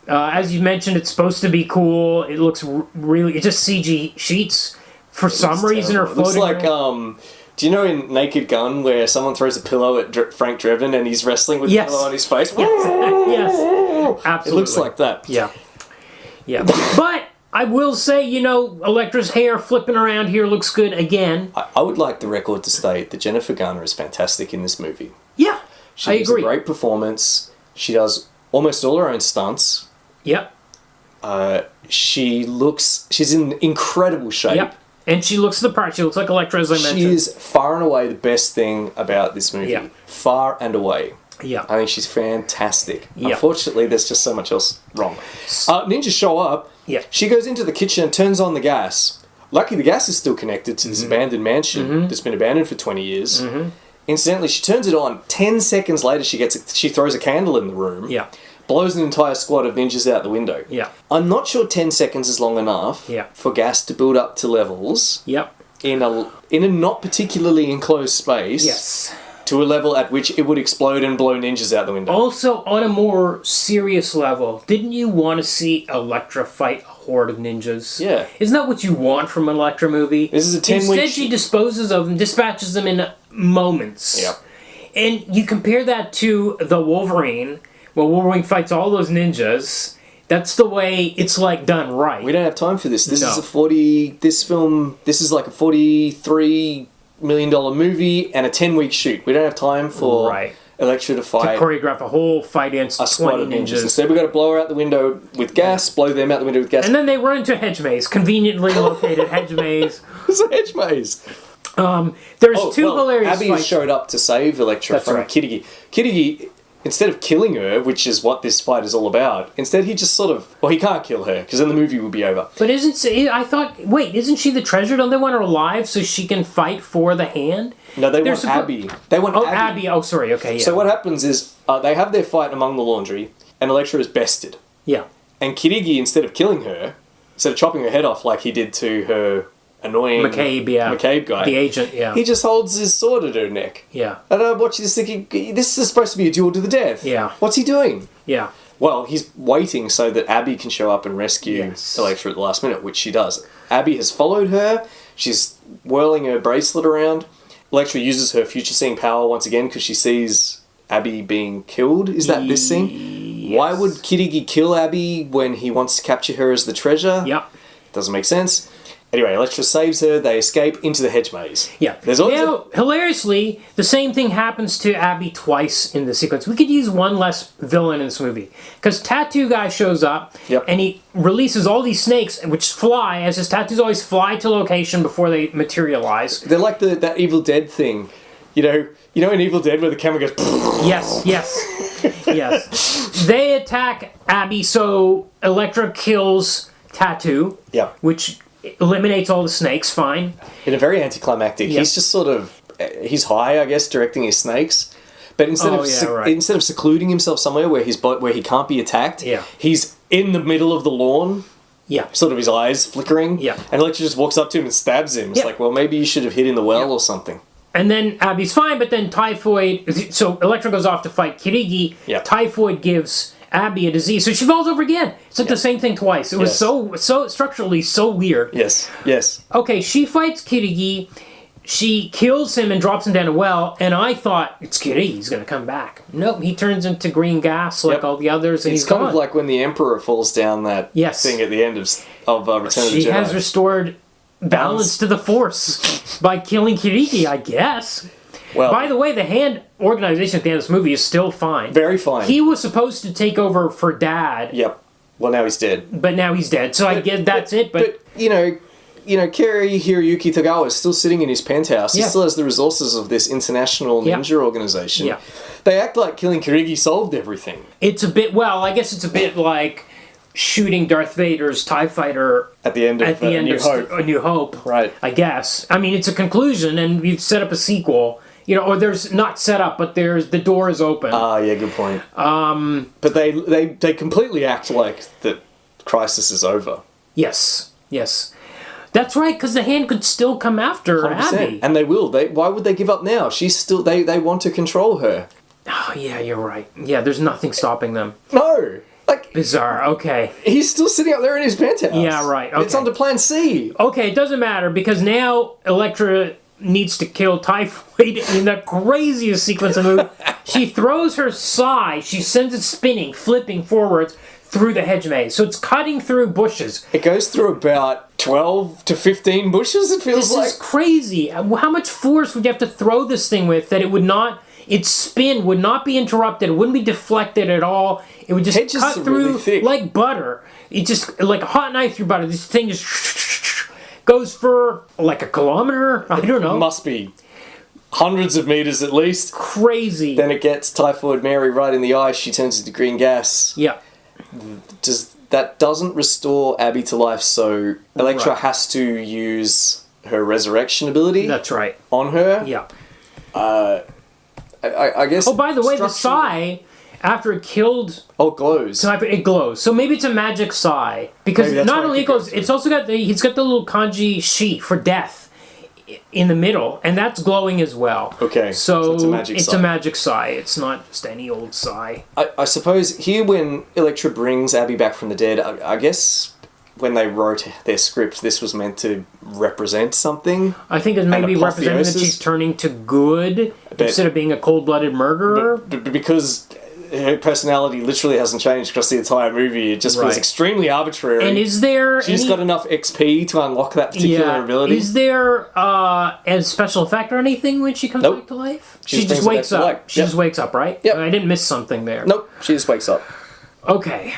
As you mentioned, it's supposed to be cool. It looks it's just CG sheets for some reason are floating. It looks like, do you know in Naked Gun where someone throws a pillow at Frank Drebin and he's wrestling with the pillow on his face? Yes, absolutely. It looks like that. Yeah. Yeah. But I will say, Elektra's hair flipping around here looks good again. I would like the record to state that Jennifer Garner is fantastic in this movie. Yeah, I agree. She gives a great performance. She does almost all her own stunts. Yep. She's in incredible shape. Yep. And she looks the part. She looks like Elektra, as I mentioned. She is far and away the best thing about this movie. Yeah. Far and away. Yeah. I think she's fantastic. Yeah. Unfortunately, there's just so much else wrong. Ninjas show up. Yeah. She goes into the kitchen and turns on the gas. Lucky the gas is still connected to this abandoned mansion that's been abandoned for 20 years. Mm-hmm. Incidentally, she turns it on. 10 seconds later, she throws a candle in the room. Yeah. blows an entire squad of ninjas out the window. Yeah. I'm not sure 10 seconds is long enough for gas to build up to levels in a not particularly enclosed space. Yes. To a level at which it would explode and blow ninjas out the window. Also, on a more serious level, didn't you want to see Elektra fight a horde of ninjas? Yeah. Isn't that what you want from an Elektra movie? This is a 10-week... Instead, she disposes of them, dispatches them in moments. Yep. And you compare that to the Wolverine, where Wolverine fights all those ninjas. That's the way it's like done right. We don't have time for this. This is This is like a $43 million movie and a 10-week shoot. We don't have time for Elektra to fight. To choreograph a whole fight against a squad 20 of ninjas. ninjas. Instead, we've got to blow her out the window with gas, blow them out the window with gas. And then they run into a hedge maze, conveniently located hedge maze. It's a hedge maze. There's two hilarious Abby fights. showed up to save Elektra from Kirigi. Kirigi, instead of killing her, which is what this fight is all about, instead he just sort of... Well, he can't kill her, because then the movie would be over. But isn't she the treasure? Don't they want her alive so she can fight for the hand? No, they want Abby. They want Abby. Oh, sorry, okay, yeah. So what happens is, they have their fight among the laundry, and Elektra is bested. Yeah. And Kirigi, instead of killing her, instead of chopping her head off like he did to her annoying... McCabe guy. The agent, he just holds his sword at her neck. Yeah. And I'm watching this thinking, this is supposed to be a duel to the death. Yeah. What's he doing? Yeah. Well, he's waiting so that Abby can show up and rescue Elektra at the last minute, which she does. Abby has followed her. She's whirling her bracelet around. Elektra uses her future-seeing power once again because she sees Abby being killed. Is that this scene? Yes. Why would Kirigi kill Abby when he wants to capture her as the treasure? Yep. Doesn't make sense. Anyway, Elektra saves her. They escape into the hedge maze. Yeah. Hilariously, the same thing happens to Abby twice in the sequence. We could use one less villain in this movie. Because Tattoo Guy shows up, and he releases all these snakes, which fly, as his tattoos always fly to location before they materialize. They're like that Evil Dead thing. You know in Evil Dead where the camera goes... Yes. They attack Abby, so Elektra kills Tattoo. Yeah. Which... eliminates all the snakes, fine. In a very anticlimactic. Yep. He's just sort of... He's high, I guess, directing his snakes. But instead of secluding himself somewhere where he can't be attacked, he's in the middle of the lawn. Yeah. Sort of his eyes flickering. Yeah. And Elektra just walks up to him and stabs him. It's like, well, maybe you should have hid in the well or something. And then Abby's fine, but then Typhoid... So Elektra goes off to fight Kirigi. Yeah. Typhoid gives Abby a disease, so she falls over again. It's like the same thing twice. It was so structurally so weird. Yes. Okay, she fights Kirigi. She kills him and drops him down a well, and I thought, it's Kirigi, he's going to come back. Nope, he turns into green gas like all the others, and he's gone. Kind of like when the Emperor falls down that thing at the end of Return of the Jedi. She has restored balance to the Force by killing Kirigi, I guess. Well, by the way, the hand organization at the end of this movie is still fine. Very fine. He was supposed to take over for Dad. Yep. Well, now he's dead. But now he's dead, so I guess that's it. But Cary-Hiroyuki Tagawa is still sitting in his penthouse. He still has the resources of this international ninja organization. Yeah. They act like killing Kirigi solved everything. It's a bit... Well, I guess it's a bit like shooting Darth Vader's TIE Fighter... At the end of A New Hope. Right. I guess. I mean, it's a conclusion, and we've set up a sequel... or there's not set up, but the door is open. Yeah, good point. But they completely act like the crisis is over. Yes. That's right, because the hand could still come after 100%. Abby. And they will. Why would they give up now? She's still... They want to control her. Oh, yeah, you're right. Yeah, there's nothing stopping them. No! Bizarre, okay. He's still sitting up there in his penthouse. Yeah, right, okay. It's under Plan C. Okay, it doesn't matter, because now Elektra... needs to kill Typhoid in the craziest sequence of the movie. She throws her sai, she sends it spinning, flipping forwards through the hedge maze. So it's cutting through bushes. It goes through about 12 to 15 bushes, it feels like. This is crazy. How much force would you have to throw this thing with that it would not... Its spin would not be interrupted. It wouldn't be deflected at all. It would just Hedges cut through really like butter. It just... Like a hot knife through butter. This thing just... goes for like a kilometer? I don't know. It must be hundreds of meters at least. Crazy. Then it gets Typhoid Mary right in the eye. She turns into green gas. Yeah. That doesn't restore Abby to life, so Elektra has to use her resurrection ability. That's right. On her. Yeah. I guess... Oh, by the way, the sai... after it killed... Oh, it glows. So it glows. So maybe it's a magic sai. Because not only it glows, it's also got he's got the little kanji shi for death in the middle, and that's glowing as well. Okay. So it's a magic sai. It's not just any old sai. I suppose here when Elektra brings Abby back from the dead, I guess when they wrote their script, this was meant to represent something. I think it's maybe representing that she's turning to good instead of being a cold-blooded murderer. But because her personality literally hasn't changed across the entire movie, it just feels extremely arbitrary. And is there she's got enough XP to unlock that particular ability? Is there a special effect or anything when she comes back to life? She just wakes up. She just wakes up, right? Yep. I didn't miss something there. Nope, she just wakes up. Okay.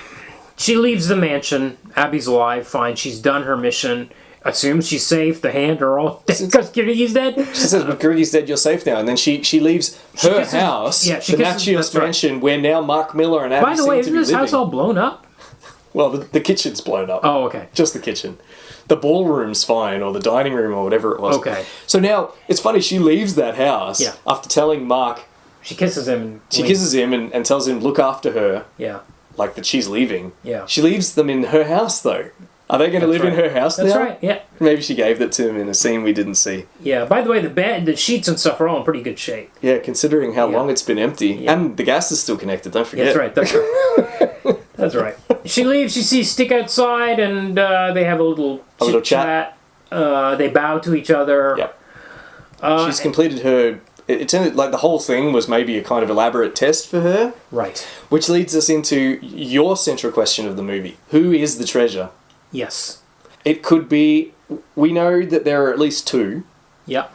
She leaves the mansion. Abby's alive, fine. She's done her mission. Assumes she's safe. The hand are all dead because Kirigi's dead. She says, "But Kirigi's dead. You're safe now." And then she leaves her house, the Nachios mansion, where now Mark Miller and Abby. By the way, isn't this house all blown up? Well, the kitchen's blown up. Oh, okay. Just the kitchen. The ballroom's fine, or the dining room, or whatever it was. Okay. So now it's funny. She leaves that house after telling Mark. She kisses him. And tells him look after her. Yeah. Like that she's leaving. Yeah. She leaves them in her house though. Are they going to live in her house now? That's right, yeah. Maybe she gave that to him in a scene we didn't see. Yeah, by the way, the bed, the sheets and stuff are all in pretty good shape. Yeah, considering how long it's been empty. Yeah. And the gas is still connected, don't forget. That's right. That's right. She leaves, she sees Stick outside, and they have a little chat. They bow to each other. Yep. She's completed her... It turned like the whole thing was maybe a kind of elaborate test for her. Right. Which leads us into your central question of the movie. Who is the treasure? Yes. It could be... We know that there are at least two. Yeah.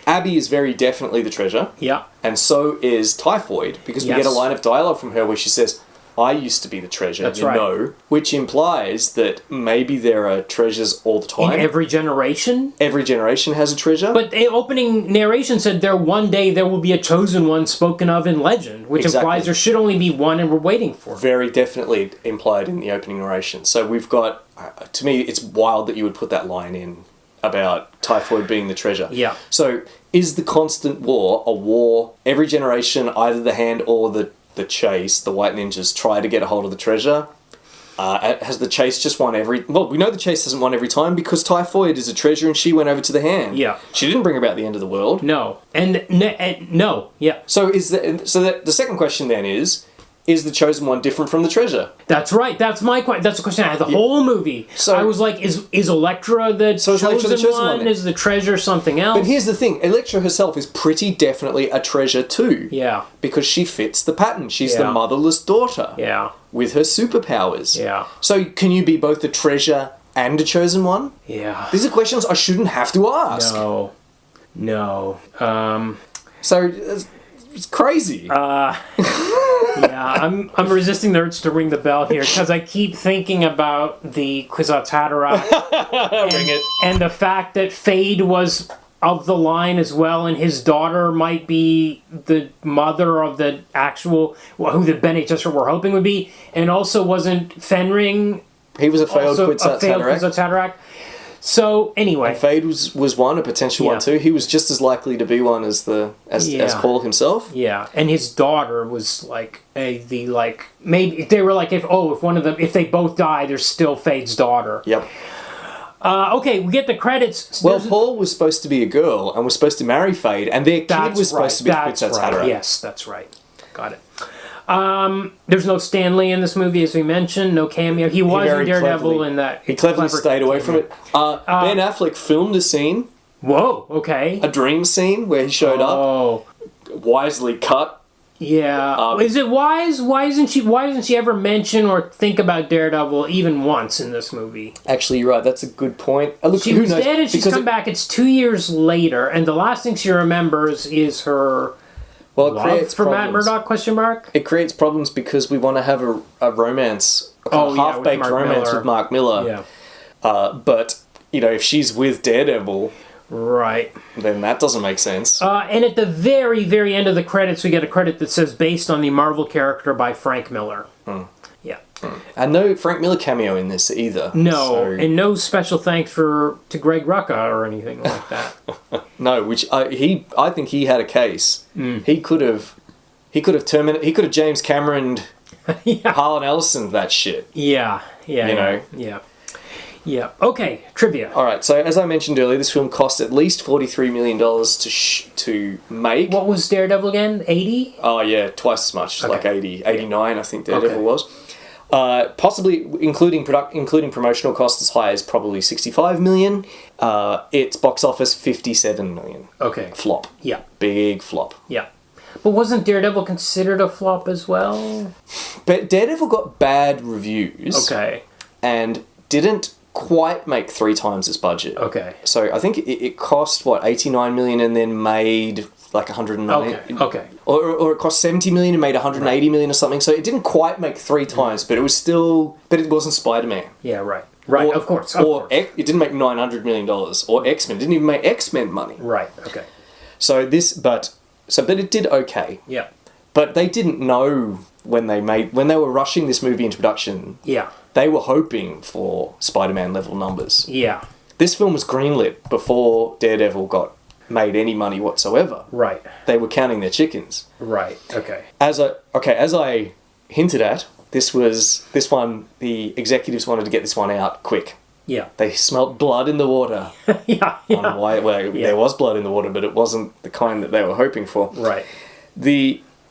Abby is very definitely the treasure. Yeah. And so is Typhoid, because we get a line of dialogue from her where she says, I used to be the treasure, That's right. know, which implies that maybe there are treasures all the time. In every generation? Every generation has a treasure. But the opening narration said one day there will be a chosen one spoken of in legend, which implies there should only be one and we're waiting for it. Very definitely implied in the opening narration. So we've got, to me, it's wild that you would put that line in about Typhoid being the treasure. Yeah. So is the constant war a war, every generation, either the hand or the chase, the white ninjas try to get a hold of the treasure? Has the chase just won every... Well, we know the chase hasn't won every time because Typhoid is a treasure and she went over to the hand. Yeah. She didn't bring about the end of the world. No. And no. Yeah. So the second question then is the chosen one different from the treasure? That's right. That's my question. That's the question I had the whole movie. So I was like, is Elektra the chosen one? Is the treasure something else? But here's the thing. Elektra herself is pretty definitely a treasure too. Yeah. Because she fits the pattern. She's the motherless daughter. Yeah. With her superpowers. Yeah. So can you be both a treasure and a chosen one? Yeah. These are questions I shouldn't have to ask. No. So it's crazy. Yeah, I'm resisting the urge to ring the bell here because I keep thinking about the Kwisatz Haderach and the fact that Fade was of the line as well, and his daughter might be the mother of the actual who the Bene Gesserit were hoping would be, and also wasn't Fenring. He was a failed Kwisatz Haderach. So anyway, and Fade was one, a potential one too. He was just as likely to be one as Paul himself. Yeah, and his daughter was maybe they were like if they both die, there's still Fade's daughter. Yep. Okay, we get the credits. Well, Paul was supposed to be a girl and was supposed to marry Fade, and their kid was supposed to be Kwisatz Haderach. Yes, that's right. Got it. There's no Stan Lee in this movie, as we mentioned. No cameo. He was in Daredevil in that. He cleverly stayed away from it. Ben Affleck filmed a scene. Whoa. Okay. A dream scene where he showed up. Wisely cut. Yeah. Is it wise? Why doesn't she ever mention or think about Daredevil even once in this movie? Actually, you're right. That's a good point. Look, she was dead and she's come back. It's 2 years later, and the last thing she remembers is her. Well, it creates for problems. Matt Murdock? It creates problems because we want to have a romance, half-baked romance with Mark Miller. Yeah. But if she's with Daredevil, right, then that doesn't make sense. And at the very, very end of the credits, we get a credit that says based on the Marvel character by Frank Miller. Yeah. And no Frank Miller cameo in this either. No, and no special thanks to Greg Rucka or anything like that. No, which I think he had a case. He could have He could have James Cameroned Harlan Ellison that shit. Yeah. Okay, trivia. All right, so as I mentioned earlier, this film cost at least $43 million to make. What was Daredevil again? 80? Oh, yeah, twice as much, like 80, 89, I think Daredevil was. Possibly, including promotional costs as high as probably $65 million. Its box office, $57 million. Okay. Flop. Yeah. Big flop. Yeah. But wasn't Daredevil considered a flop as well? But Daredevil got bad reviews. Okay. And didn't quite make 3 times its budget. Okay. So I think it cost, $89 million and then made like 190. Okay. Or it cost 70 million and made 180 million or something. So it didn't quite make 3 times, but it was still... But it wasn't Spider-Man. Yeah, right. Right, of course. It didn't make $900 million. Or X-Men. It didn't even make X-Men money. Right, okay. So but it did okay. Yeah. But they didn't know when they were rushing this movie into production. Yeah. They were hoping for Spider-Man level numbers. Yeah. This film was greenlit before Daredevil got made any money whatsoever. Right. They were counting their chickens. Right. Okay. As I hinted at, the executives wanted to get this one out quick. Yeah. They smelt blood in the water. Yeah. There was blood in the water, but it wasn't the kind that they were hoping for. Right.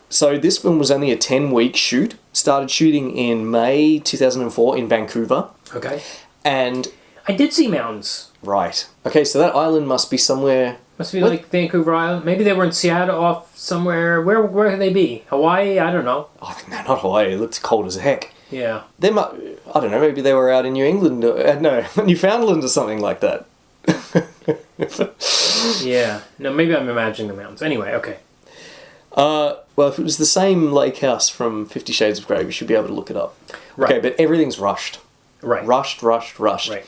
So this film was only a 10-week shoot. Started shooting in May 2004 in Vancouver. Okay. And... I did see mountains. Right. Okay, so that island must be somewhere... Must be like Vancouver Island. Maybe they were in Seattle off somewhere. Where could they be? Hawaii? I don't know. Oh, no, not Hawaii. It looked cold as heck. Yeah. I don't know, maybe they were out in New England. Newfoundland or something like that. Yeah. No, maybe I'm imagining the mountains. Anyway, okay. Well, if it was the same lake house from 50 Shades of Grey, we should be able to look it up. Right. Okay, but everything's rushed. Right. Rushed. Right.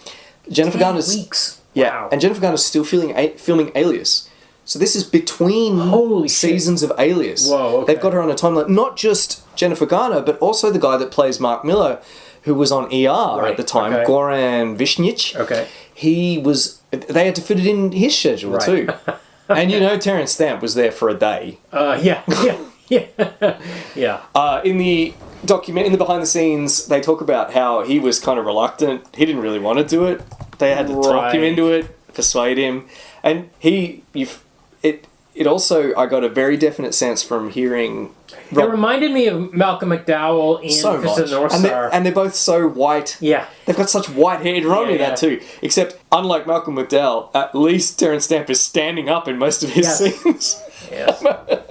Jennifer Garner's... weeks. Yeah, wow. And Jennifer Garner's still filming Alias. So this is between seasons of Alias. Whoa, okay. They've got her on a timeline. Not just Jennifer Garner, but also the guy that plays Mark Miller, who was on ER at the time, Goran Višnjić. Okay. They had to fit it in his schedule too. And Terence Stamp was there for a day. Yeah. In the document, in the behind the scenes, they talk about how he was kind of reluctant. He didn't really want to do it. They had to talk him into it, persuade him, and it also, I got a very definite sense from hearing... It reminded me of Malcolm McDowell in so Fist of the North Star. And they're both so white. Yeah. They've got such white hair. It reminded me of that too. Except, unlike Malcolm McDowell, at least Terence Stamp is standing up in most of his scenes. Yes.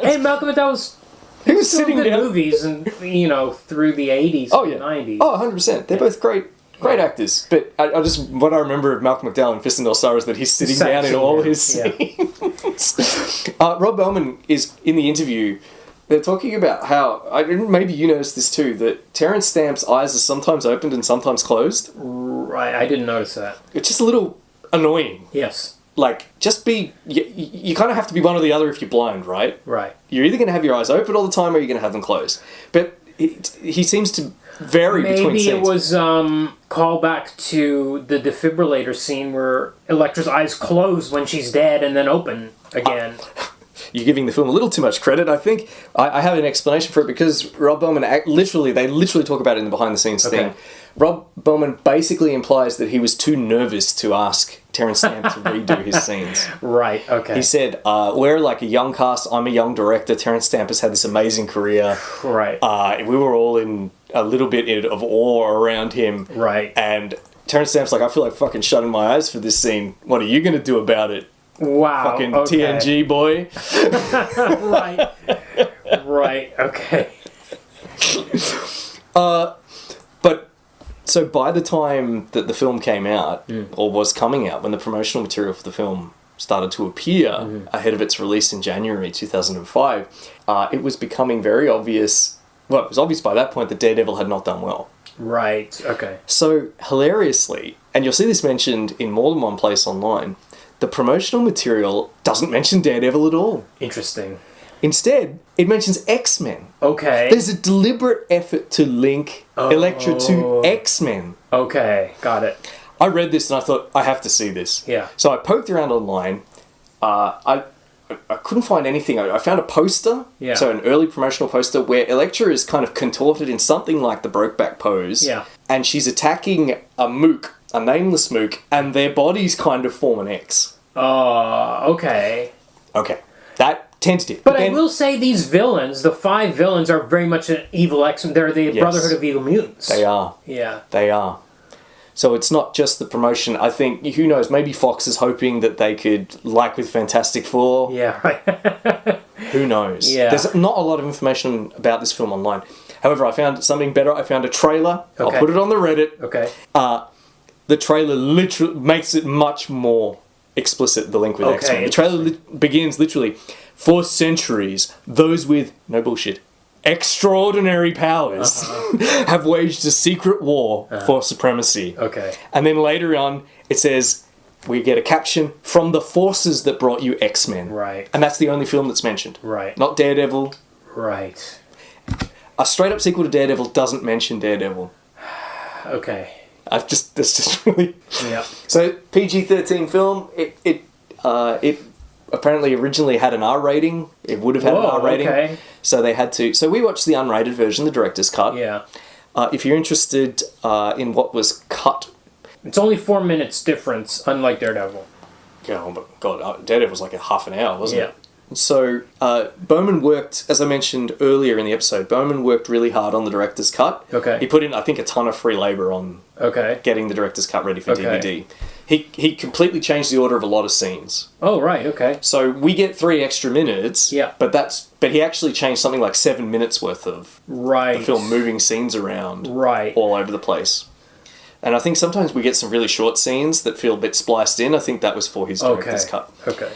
And Malcolm McDowell's... He was sitting down. Movies and through the 80s and 90s. Oh, 100%. They're both great actors. But what I remember of Malcolm McDowell in Fist of the North Star is that he's sitting down in all his scenes. Rob Bowman is in the interview. They're talking about how, maybe you noticed this too, that Terence Stamp's eyes are sometimes opened and sometimes closed. Right, I didn't notice that. It's just a little annoying. Yes. Like, you kind of have to be one or the other if you're blind, right? Right. You're either going to have your eyes open all the time or you're going to have them closed. But he seems to vary between scenes. Maybe it was callback to the defibrillator scene where Elektra's eyes close when she's dead and then open again. You're giving the film a little too much credit, I think. I have an explanation for it because Rob Bowman, they literally talk about it in the behind-the-scenes thing. Rob Bowman basically implies that he was too nervous to ask Terence Stamp to redo his scenes. Right, okay. He said, we're like a young cast, I'm a young director, Terence Stamp has had this amazing career. Right. We were all in a little bit of awe around him. Right. And Terence Stamp's like, I feel like fucking shutting my eyes for this scene. What are you going to do about it? Wow. Fucking TNG boy. Right. Right, okay. So by the time that the film came out, or was coming out, when the promotional material for the film started to appear ahead of its release in January 2005, it was becoming very obvious... Well, it was obvious by that point that Daredevil had not done well. Right, okay. So, hilariously, and you'll see this mentioned in more than one place online, the promotional material doesn't mention Daredevil at all. Interesting. Instead, it mentions X-Men. Okay. There's a deliberate effort to link Elektra to X-Men. Okay, got it. I read this and I thought, I have to see this. Yeah. So I poked around online. I I couldn't find anything. I found a poster, so an early promotional poster, where Elektra is kind of contorted in something like the Brokeback pose, and she's attacking a mook, a nameless mook, and their bodies kind of form an X. Okay. Okay. That tentative. But I will say these villains, the 5 villains, are very much an evil X. They're the Brotherhood of Evil Mutants. They are. Yeah. They are. So it's not just the promotion. I think, who knows, maybe Fox is hoping that they could, like with Fantastic Four. Yeah, right. Who knows? Yeah. There's not a lot of information about this film online. However, I found something better. I found a trailer. I'll put it on the Reddit. Okay. The trailer literally makes it much more explicit, the link with X-Men. The trailer begins literally, for centuries, those with, no bullshit, extraordinary powers have waged a secret war for supremacy. Okay. And then later on, it says, we get a caption, from the forces that brought you X-Men. Right. And that's the only film that's mentioned. Right. Not Daredevil. Right. A straight-up sequel to Daredevil doesn't mention Daredevil. Okay. That's just really... Yeah. So, PG-13 film, it apparently originally had an R rating. It would have had an R rating. Okay. So they had to... So we watched the unrated version, the director's cut. Yeah. If you're interested in what was cut... It's only 4 minutes difference, unlike Daredevil. Oh my God, Daredevil was like a half an hour, wasn't it? So, Bowman worked, as I mentioned earlier in the episode, Bowman worked really hard on the director's cut. Okay. He put in, I think, a ton of free labour on getting the director's cut ready for DVD. He completely changed the order of a lot of scenes. Oh, right, okay. So we get 3 extra minutes, but he actually changed something like 7 minutes worth of the film, moving scenes around all over the place. And I think sometimes we get some really short scenes that feel a bit spliced in. I think that was for his director's cut. Okay.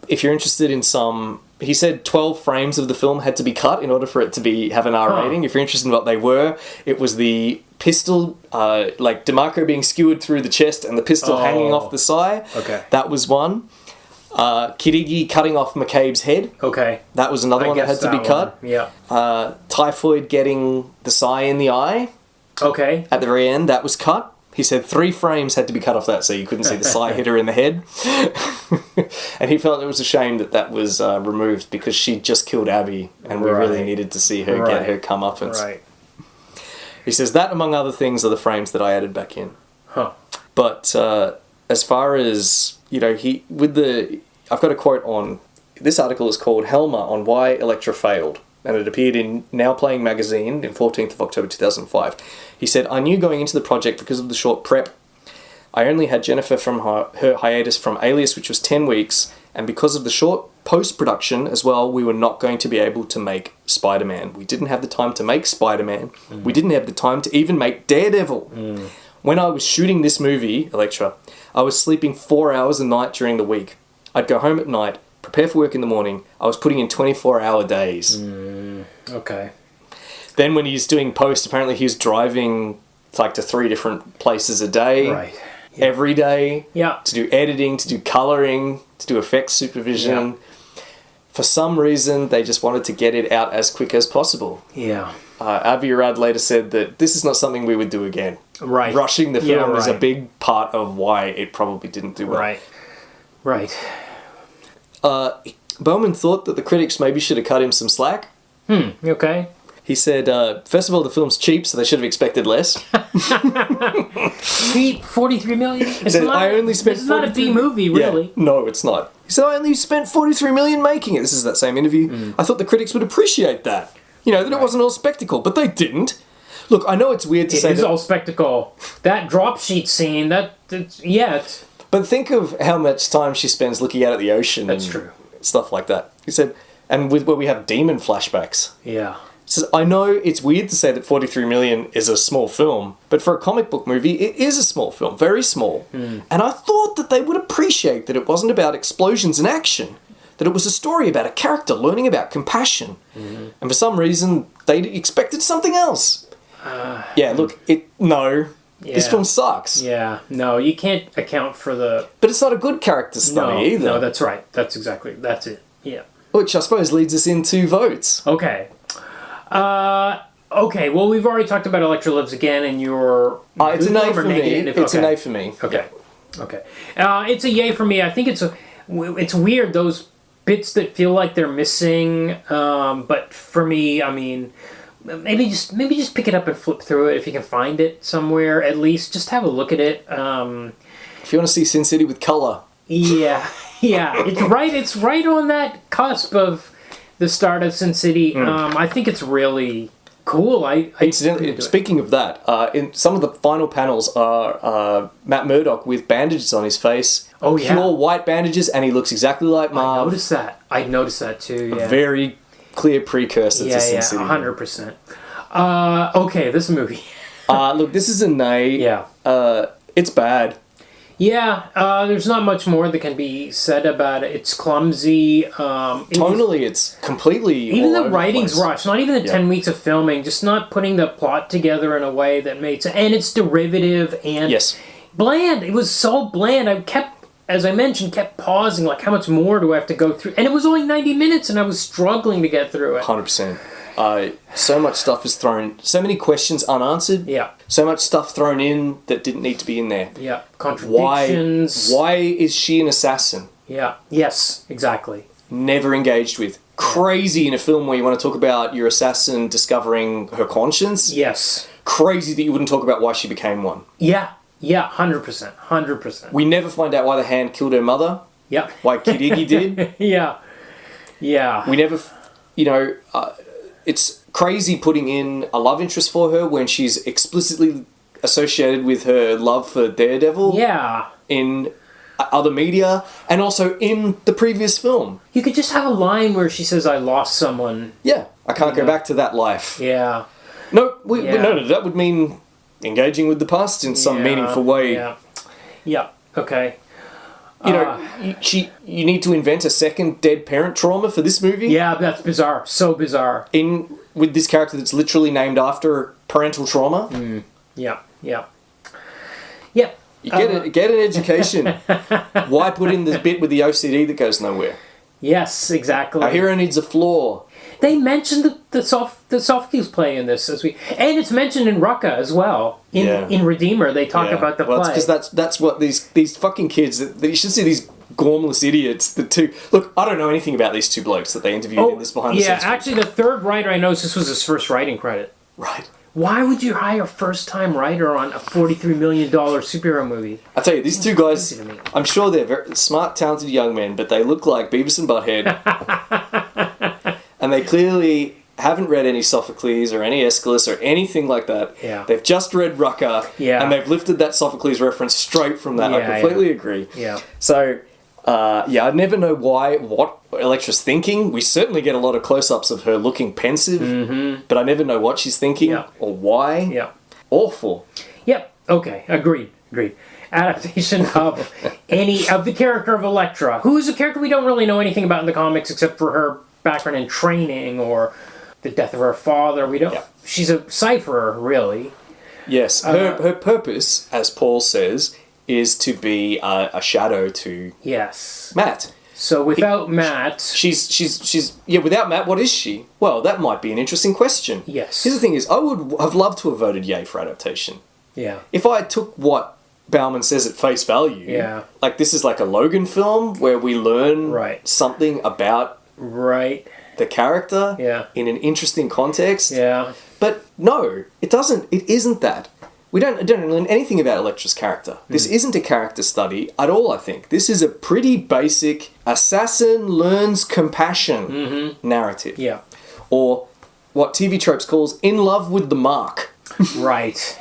If you're interested in some... He said 12 frames of the film had to be cut in order for it to have an R rating. If you're interested in what they were, it was the pistol, like DeMarco being skewered through the chest and the pistol hanging off the side. Okay. That was one. Kirigi cutting off McCabe's head. Okay. That was another one that had to be cut. Yeah. Typhoid getting the Psy in the eye. Okay. At the very end, that was cut. He said 3 frames had to be cut off that so you couldn't see the Psy hit her in the head. And he felt it was a shame that was removed because she just killed Abby and we really needed to see her get her comeuppance. Right. He says that, among other things, are the frames that I added back in. Huh. But as far as, I've got a quote on, this article is called Helmer on Why Elektra Failed. And it appeared in Now Playing magazine in 14th of October 2005. He said, I knew going into the project because of the short prep. I only had Jennifer from her hiatus from Alias, which was 10 weeks, and because of the short post-production as well, we were not going to be able to make Spider-Man. We didn't have the time to make Spider-Man. We didn't have the time to even make Daredevil. When I was shooting this movie, Elektra, I was sleeping 4 hours a night during the week. I'd go home at night, prepare for work in the morning. I was putting in 24-hour days. Okay. Then when he's doing post, apparently he's driving to 3 different places a day. Right. Every day. Yeah. To do editing, to do colouring, to do effects supervision. Yeah. For some reason, they just wanted to get it out as quick as possible. Yeah. Avi Arad later said that this is not something we would do again. Right. Rushing the film is a big part of why it probably didn't do well. Right. Bowman thought that the critics maybe should have cut him some slack. Okay. He said, first of all, the film's cheap, so they should have expected less. Cheap? 43 million? It's not a B movie, really. Yeah, no, it's not. He said, I only spent 43 million making it. This is that same interview. I thought the critics would appreciate that. That it wasn't all spectacle, but they didn't. Look, I know it's weird to say that... It is all spectacle. That drop sheet scene, But think of how much time she spends looking out at the ocean. That's true. Stuff like that. He said, and where we have demon flashbacks. Yeah. He says, I know it's weird to say that 43 million is a small film, but for a comic book movie, it is a small film, very small. And I thought that they would appreciate that it wasn't about explosions and action, that it was a story about a character learning about compassion. And for some reason, they expected something else. This film sucks. Yeah, no, you can't account for the... But it's not a good character study either. No, that's right. That's it. Yeah. Which I suppose leads us into votes. Okay. Okay, well, we've already talked about Elektra Lives Again, and your... it's an A for me. It's an A for me. Okay. Okay. It's a yay for me. I think it's weird, those bits that feel like they're missing. But for me, I mean, maybe just pick it up and flip through it if you can find it somewhere. At least just have a look at it. If you want to see Sin City with color. Yeah, it's right on that cusp of the start of Sin City. I think it's really cool. Incidentally, speaking of that, in some of the final panels are Matt Murdock with bandages on his face. Oh yeah, pure white bandages, and he looks exactly like Marv. I noticed that too. Yeah. A very clear precursor to Sin City. 100%. Okay, this movie. Look, this is a nay. Yeah. It's bad. Yeah, there's not much more that can be said about it. It's clumsy. Tonally, it's completely even all the over writing's the place. rushed. Not even the 10 weeks of filming. Just not putting the plot together in a way that made sense. And it's derivative and bland. It was so bland. I kept, as I mentioned, pausing. Like, how much more do I have to go through? And it was only 90 minutes, and I was struggling to get through it. 100%. So much stuff is thrown. So many questions unanswered. Yeah. So much stuff thrown in that didn't need to be in there. Yeah. Contradictions. Why is she an assassin? Yeah. Yes. Exactly. Never engaged with. Crazy in a film where you want to talk about your assassin discovering her conscience. Yes. Crazy that you wouldn't talk about why she became one. Yeah. Yeah. 100%. 100%. We never find out why the Hand killed her mother. Yeah. Why Kid Iggy did. Yeah. Yeah. We never, it's crazy putting in a love interest for her when she's explicitly associated with her love for Daredevil. Yeah. In other media, and also in the previous film. You could just have a line where she says, "I lost someone." Yeah. I can't go back to that life. Yeah. No, that would mean engaging with the past in some meaningful way. Yeah. Yeah. Okay. You need to invent a second dead parent trauma for this movie? Yeah, that's bizarre. So bizarre. With this character that's literally named after parental trauma? Yeah, yeah. Yeah. You get an education. Why put in this bit with the OCD that goes nowhere? Yes, exactly. Our hero needs a flaw. They mentioned the Sophocles play in this and it's mentioned in Rucka as well. In Redeemer, they talk about the play. Well, because that's what these fucking kids. You should see these gormless idiots. The two. Look, I don't know anything about these two blokes that they interviewed in this behind the scenes. Yeah, actually, the third writer I noticed this was his first writing credit. Right. Why would you hire a first-time writer on a $43 million superhero movie? I tell you, these two guys. I'm sure they're very smart, talented young men, but they look like Beavis and Butthead. And they clearly haven't read any Sophocles or any Aeschylus or anything like that. Yeah. They've just read Rucka, and they've lifted that Sophocles reference straight from that. I completely agree. Yeah. So, I never know what Elektra's thinking. We certainly get a lot of close-ups of her looking pensive, but I never know what she's thinking or why. Yeah. Awful. Yep. Okay. Agreed. Adaptation of the character of Elektra, who is a character we don't really know anything about in the comics except for her background in training or the death of her father. We don't. She's a cipherer, really. Yes. Her purpose, as Paul says, is to be a shadow to Matt. So without Matt, she's without Matt, what is she? Well, that might be an interesting question. Yes. Here's the thing: is I would have loved to have voted yay for adaptation. Yeah. If I took what Bowman says at face value, like this is like a Logan film where we learn something about the character in an interesting context. Yeah. But no, it doesn't. It isn't that. We don't learn anything about Elektra's character. This isn't a character study at all, I think. This is a pretty basic assassin learns compassion narrative. Yeah. Or what TV Tropes calls in love with the mark. Right.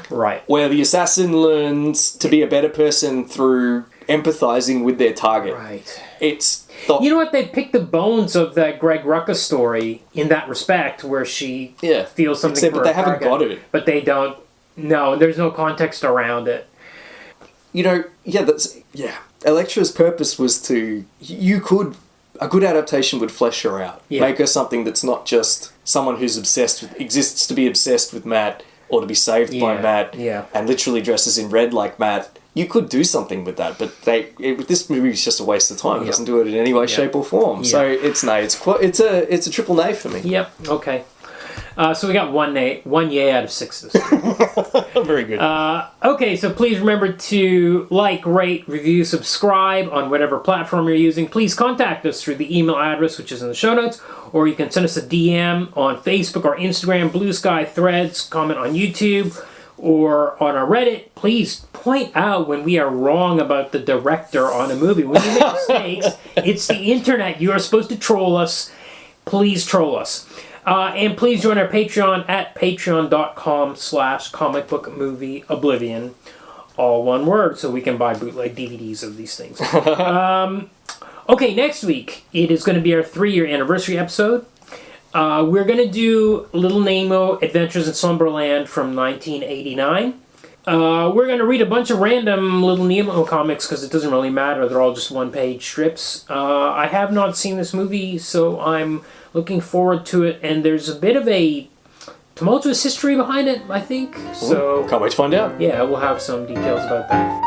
Right. Where the assassin learns to be a better person through empathizing with their target. Right. You know what? They picked the bones of that Greg Rucka story in that respect, where she feels something for but they haven't got it. But they don't. No, there's no context around it. Elektra's purpose was to. A good adaptation would flesh her out. Yeah. Make her something that's not just someone who's exists to be obsessed with Matt or to be saved by Matt and literally dresses in red like Matt. You could do something with that, but this movie is just a waste of time. It doesn't do it in any way, shape, or form. So it's a triple nay for me. Yep. Okay. So we got one yay out of 6 this week. Very good. Okay, so please remember to like, rate, review, subscribe on whatever platform you're using. Please contact us through the email address, which is in the show notes, or you can send us a DM on Facebook or Instagram, Blue Sky, Threads, comment on YouTube, or on our Reddit. Please point out when we are wrong about the director on a movie. When you make mistakes, it's the internet. You are supposed to troll us. Please troll us. And please join our Patreon at patreon.com/comicbookmovieoblivion. All one word, so we can buy bootleg DVDs of these things. Okay, next week, it is going to be our 3-year anniversary episode. We're going to do Little Nemo Adventures in Slumberland from 1989. We're going to read a bunch of random Little Nemo comics because it doesn't really matter. They're all just one-page strips. I have not seen this movie, so I'm looking forward to it. And there's a bit of a tumultuous history behind it, I think. So can't wait to find out. Yeah, we'll have some details about that.